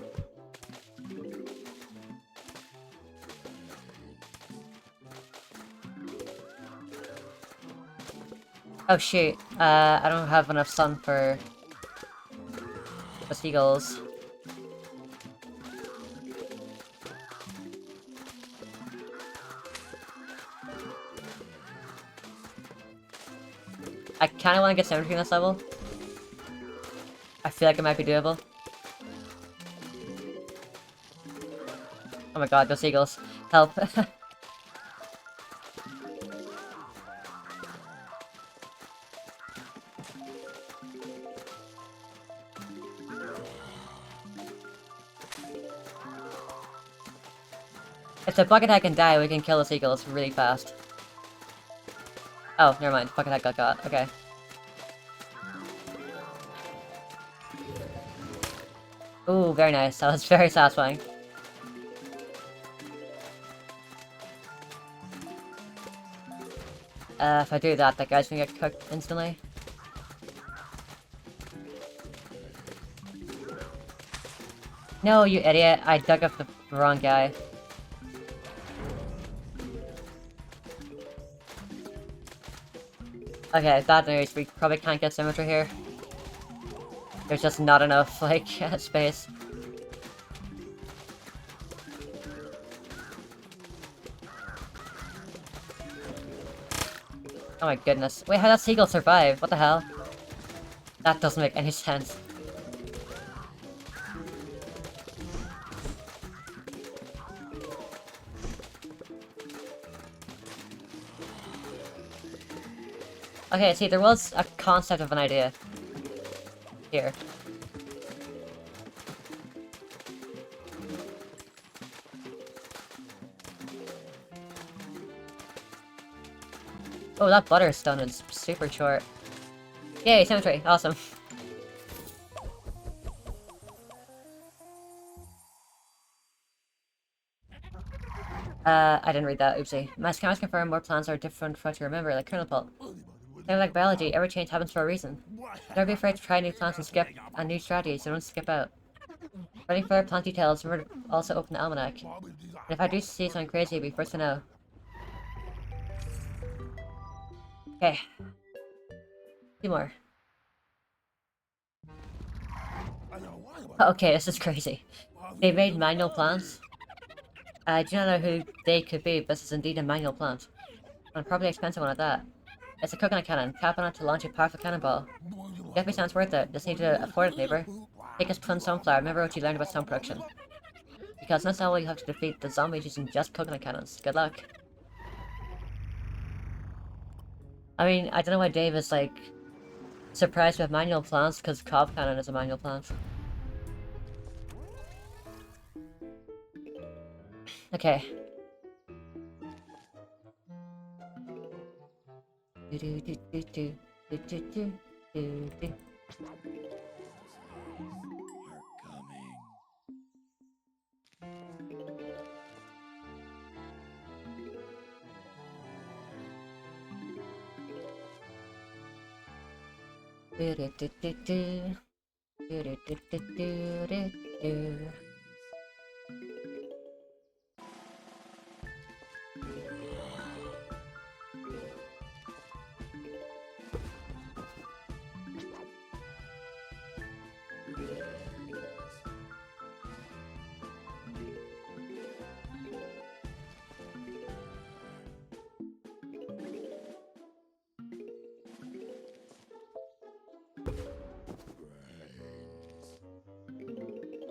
Oh shoot, I don't have enough sun for the seagulls. I kinda wanna get symmetry in this level. I feel like it might be doable. Oh my god, those seagulls. Help. If the bucket head can die, we can kill the seagulls really fast. Oh, never mind. Bucket head got. Okay. Ooh, very nice. That was very satisfying. If I do that, that guy's gonna get cooked instantly. No, you idiot. I dug up the wrong guy. Okay, bad news. We probably can't get symmetry here. There's just not enough, like, space. Oh my goodness. Wait, how did that seagull survive? What the hell? That doesn't make any sense. Okay, see, there was a concept of an idea. Here. Oh, that butterstone is super short. Yay, symmetry. Awesome. I didn't read that. Oopsie. My scanners confirm more plans are different from what you remember, like kernel pulp. They're like biology, every change happens for a reason. Don't be afraid to try new plants and skip and new strategies, so don't skip out. For any further plant details, remember to also open the almanac. And if I do see something crazy, you'll be first to know. Okay. 2 more. Okay, this is crazy. They made manual plants. I do not know who they could be, but this is indeed a manual plant. And probably an expensive one at that. It's a coconut cannon. Tap on it to launch a powerful cannonball. Definitely sounds worth it. Just need to afford it, neighbor. Take us plum sunflower. Remember what you learned about stone production. Because that's not all you have to defeat the zombies using just coconut cannons. Good luck. I mean, I don't know why Dave is, like, surprised with manual plants, because cob cannon is a manual plant. Okay.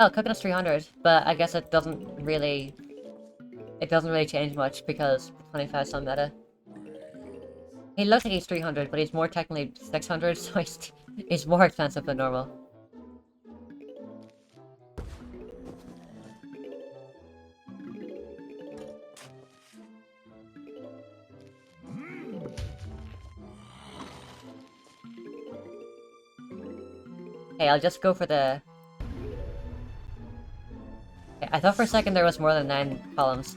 Oh, coconut's 300, but I guess it doesn't really change much because 25 is on meta. He looks like he's 300, but he's more technically 600, so he's more expensive than normal. Okay, I'll just go for the... Okay, I thought for a second there was more than 9 columns.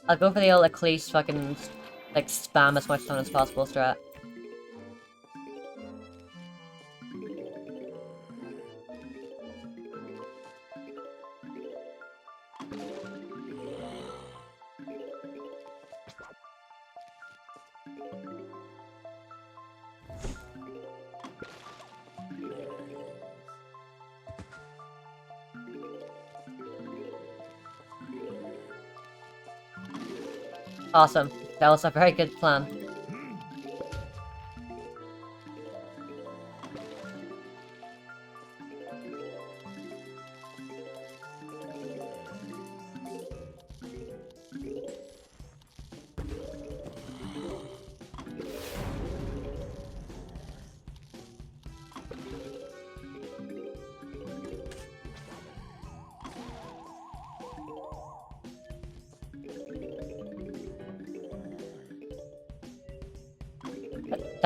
I'll go for the old Ecclese fucking, like, spam as much stone as possible strat. Awesome. That was a very good plan.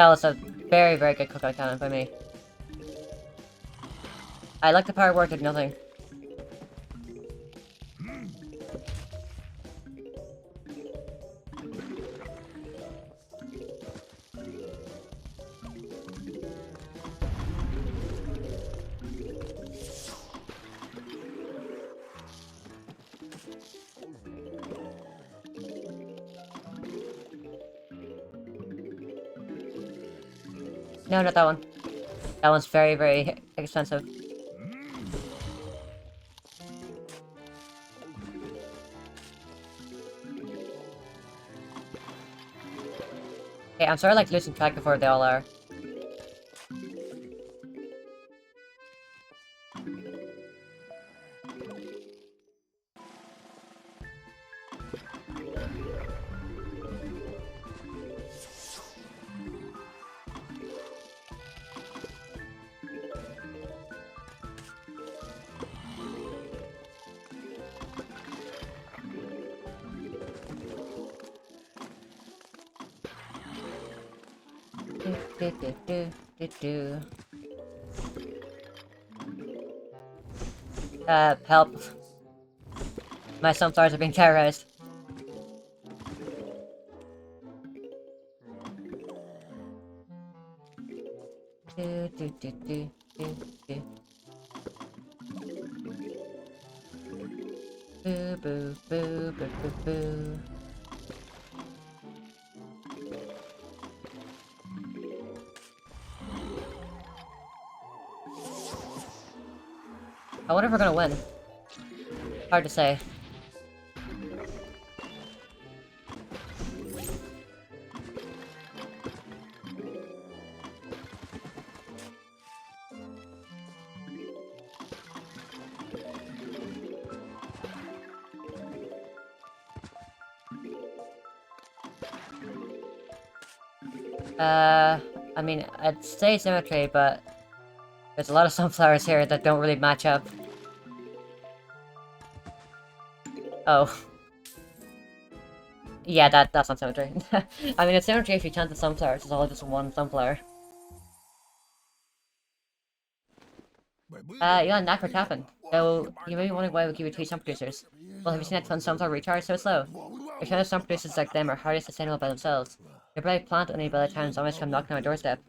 That was a very, very good coconut cannon by me. I like the part where it did nothing. No, not that one. That one's very, very expensive. Okay, I'm sort of like losing track of where they all are. Help. My sunflowers are being terrorized. Boo boo boo boo boo boo. I wonder if we're gonna win. Hard to say. I mean, I'd say symmetry, but there's a lot of sunflowers here that don't really match up. Oh. Yeah, that's not symmetry. I mean, it's symmetry if you count the sunflowers, it's all just one sunflower. You got a knack for tapping. So, you may be wondering why we give you 3 sun producers. Well, have you seen that fun sunflower recharge so slow? Your kind of sun producers like them are hardly sustainable by themselves. They're barely plant only by the time zombies come knocking on our doorstep.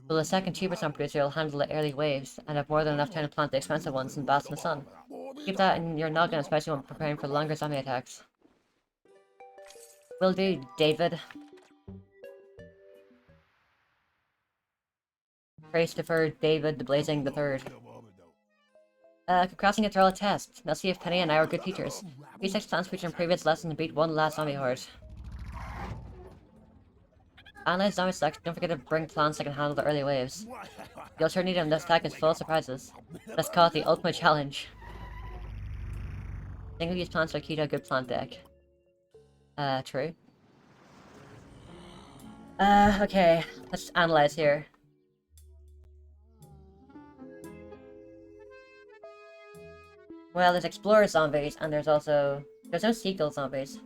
So the second cheaper sun producer will handle the early waves, and have more than enough time to plant the expensive ones and bask in the sun. Keep that in your noggin, especially when preparing for longer zombie attacks. Will do, David. Christopher David the Blazing the Third. Crossing a throw test. Now see if Penny and I are good teachers. These 6 plants featured in previous lessons beat one last zombie horde. Analyze zombie selection, don't forget to bring plants that can handle the early waves. You'll sure need them, this attack is full of surprises. Let's call it the ultimate challenge. Single use plants are key to a good plant deck. True. Okay, let's analyze here. Well, there's explorer zombies, and there's also... there's no seagull zombies.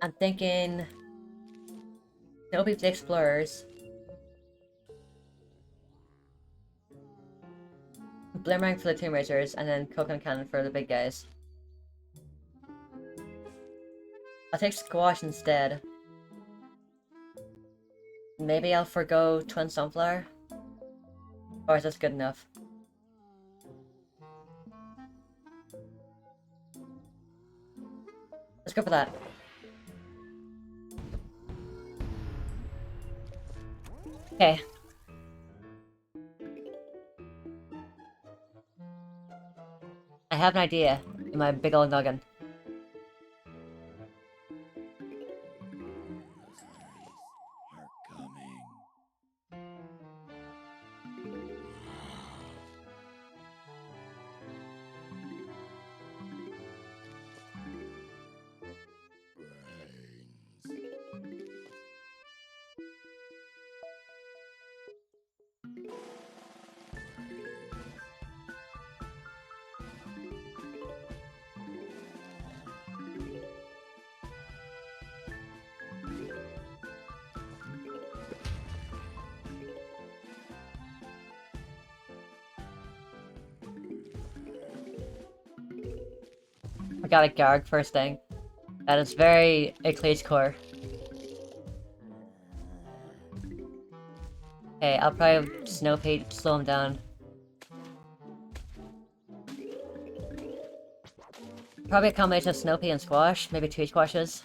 I'm thinking... no beef the explorers. Blimmerang for the Tomb Raiders, and then Coconut Cannon for the big guys. I'll take Squash instead. Maybe I'll forgo Twin Sunflower? Or is this good enough? Let's go for that. Okay. I have an idea in my big old noggin. got a Garg first thing. That is very Eclipse core. Okay, I'll probably Snow Pete, slow him down. Probably a combination of Snow Pea and Squash. Maybe 2 squashes.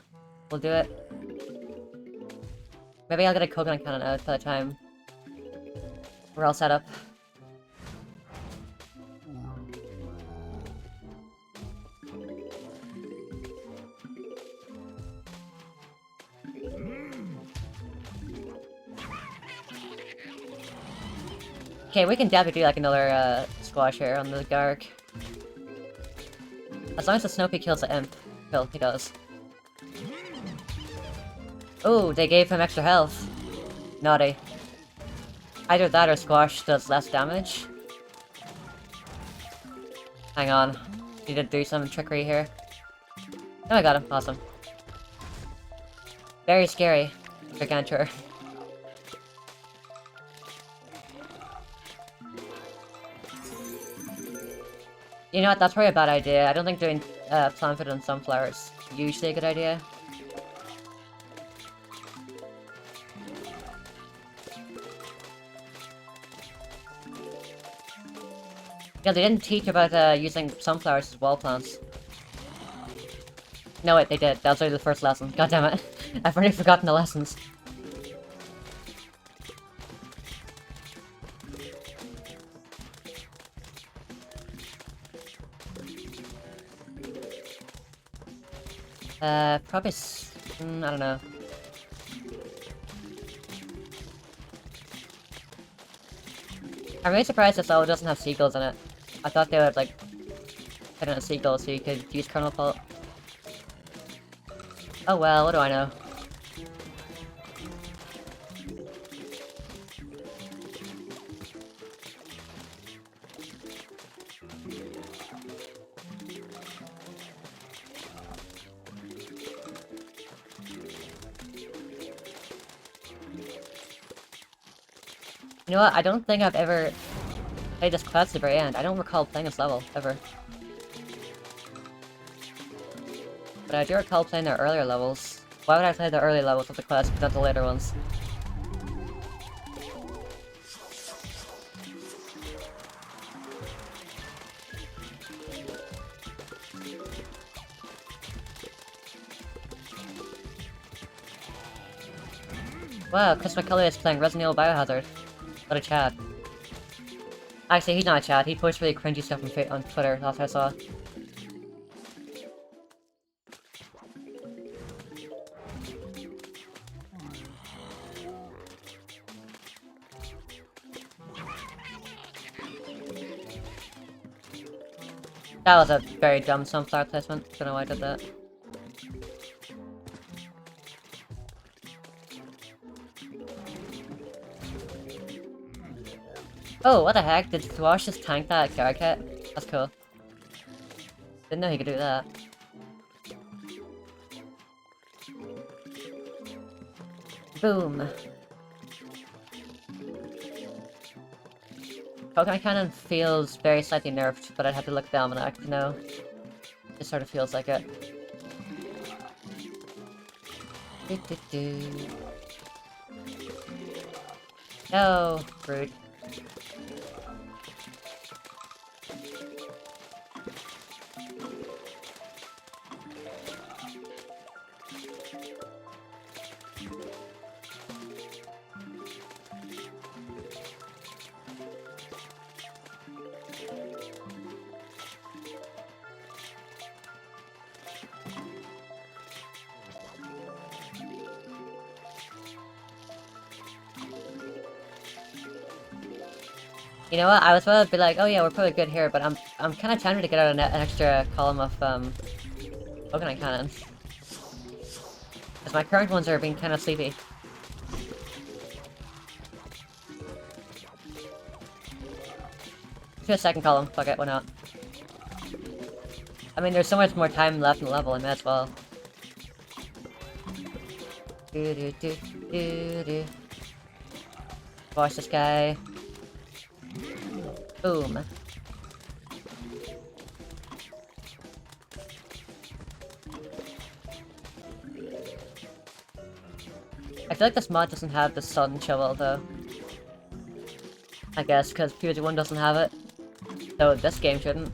We'll do it. Maybe I'll get a Coconut Cannon out by the time we're all set up. Okay, we can definitely do like another squash here on the Garg. As long as the Snow Pea kills the Imp. Kill, he does. Oh, they gave him extra health. Naughty. Either that or Squash does less damage. Hang on. Need to do some trickery here. Oh, I got him. Awesome. Very scary. Gargantua. You know what? That's probably a bad idea. I don't think doing Planted and Sunflower is usually a good idea. Yeah, they didn't teach about using sunflowers as wall plants. No, wait, they did. That was only the first lesson. God damn it. I've already forgotten the lessons. Probably I don't know. I'm really surprised this level doesn't have seagulls in it. I thought they would, like, put in a seagull so you could use Kernel Pult. Oh well, what do I know? You know what? I don't think I've ever played this class to the very end. I don't recall playing this level, ever. But I do recall playing the earlier levels. Why would I play the early levels of the class but not the later ones? Wow, Chris McCulley is playing Resident Evil Biohazard. What a Chad. Actually, he's not a Chad. He posts really cringy stuff on Twitter, that's what I saw. That was a very dumb sunflower placement. Don't know why I did that. Oh, what the heck? Did Squash just tank that Garg hit? That's cool. Didn't know he could do that. Boom. Coconut Cannon feels very slightly nerfed, but I'd have to look at the Almanac to know. It sort of feels like it. No, rude. You know what? I was about to be like, oh yeah, we're probably good here, but I'm kind of tempted to get out an extra column of coconut cannons, because my current ones are being kind of sleepy. Do a second column. Fuck it, why not? I mean, there's so much more time left in the level, I may as well. Watch this guy. Boom. I feel like this mod doesn't have the sun shovel though. I guess because PvZ1 doesn't have it. So this game shouldn't,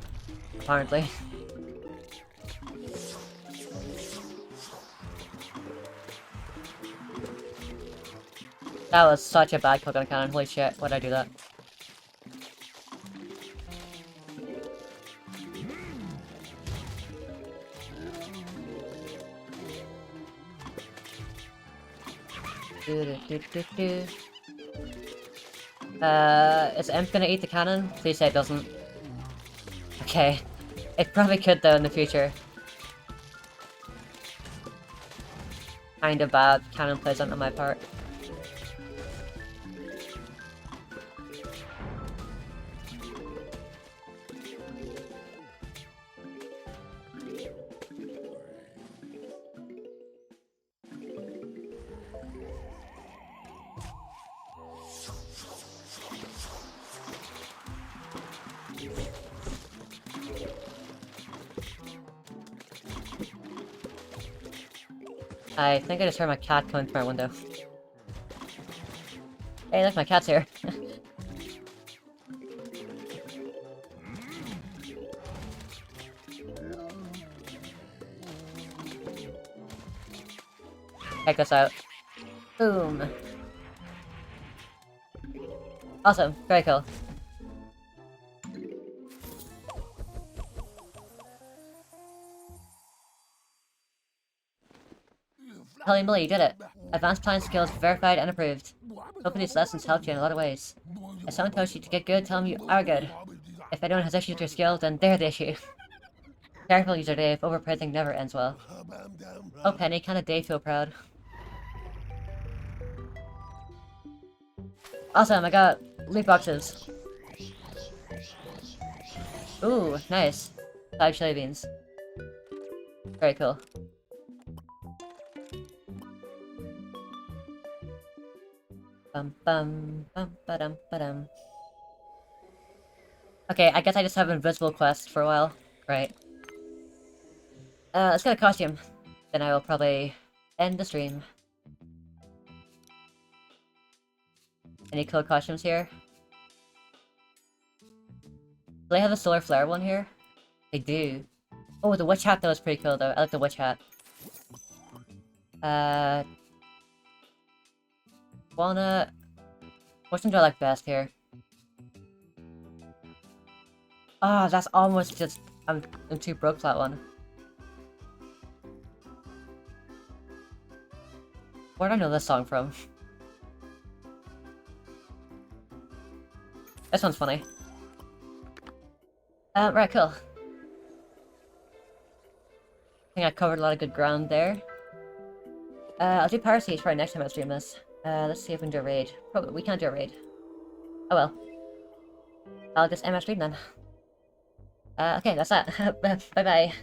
apparently. That was such a bad click on cannon, holy shit, why'd I do that? Is Imp gonna eat the cannon? Please say it doesn't. Okay. It probably could though in the future. Kind of bad cannon placement on my part. I think I just heard my cat coming through my window. Hey, look, my cat's here. Check this out. Boom. Awesome. Very cool. Holy moly, you did it! Advanced plan skills verified and approved. Hopefully these lessons helped you in a lot of ways. If someone tells you to get good, tell them you are good. If anyone has issues with your skill, then they're the issue. Careful, user Dave. Overprinting never ends well. Oh, Penny, can a Dave feel proud? Awesome, I got loot boxes. Ooh, nice. 5 chili beans. Very cool. Bum bum bum ba-dum ba-dum. Okay, I guess I just have invisible quests for a while. Right. Let's get a costume. Then I will probably end the stream. Any cool costumes here? Do they have a solar flare one here? They do. Oh, the witch hat though is pretty cool though. I like the witch hat. Walnut. Which one do I like best here? Ah, that's almost just... I'm too broke for that one. Where do I know this song from? This one's funny. Right, cool. I think I covered a lot of good ground there. I'll do Piracy probably next time I stream this. Let's see if we can do a raid. Probably we can't do a raid. Oh well. I'll just end my stream then. Okay, that's that. Bye bye.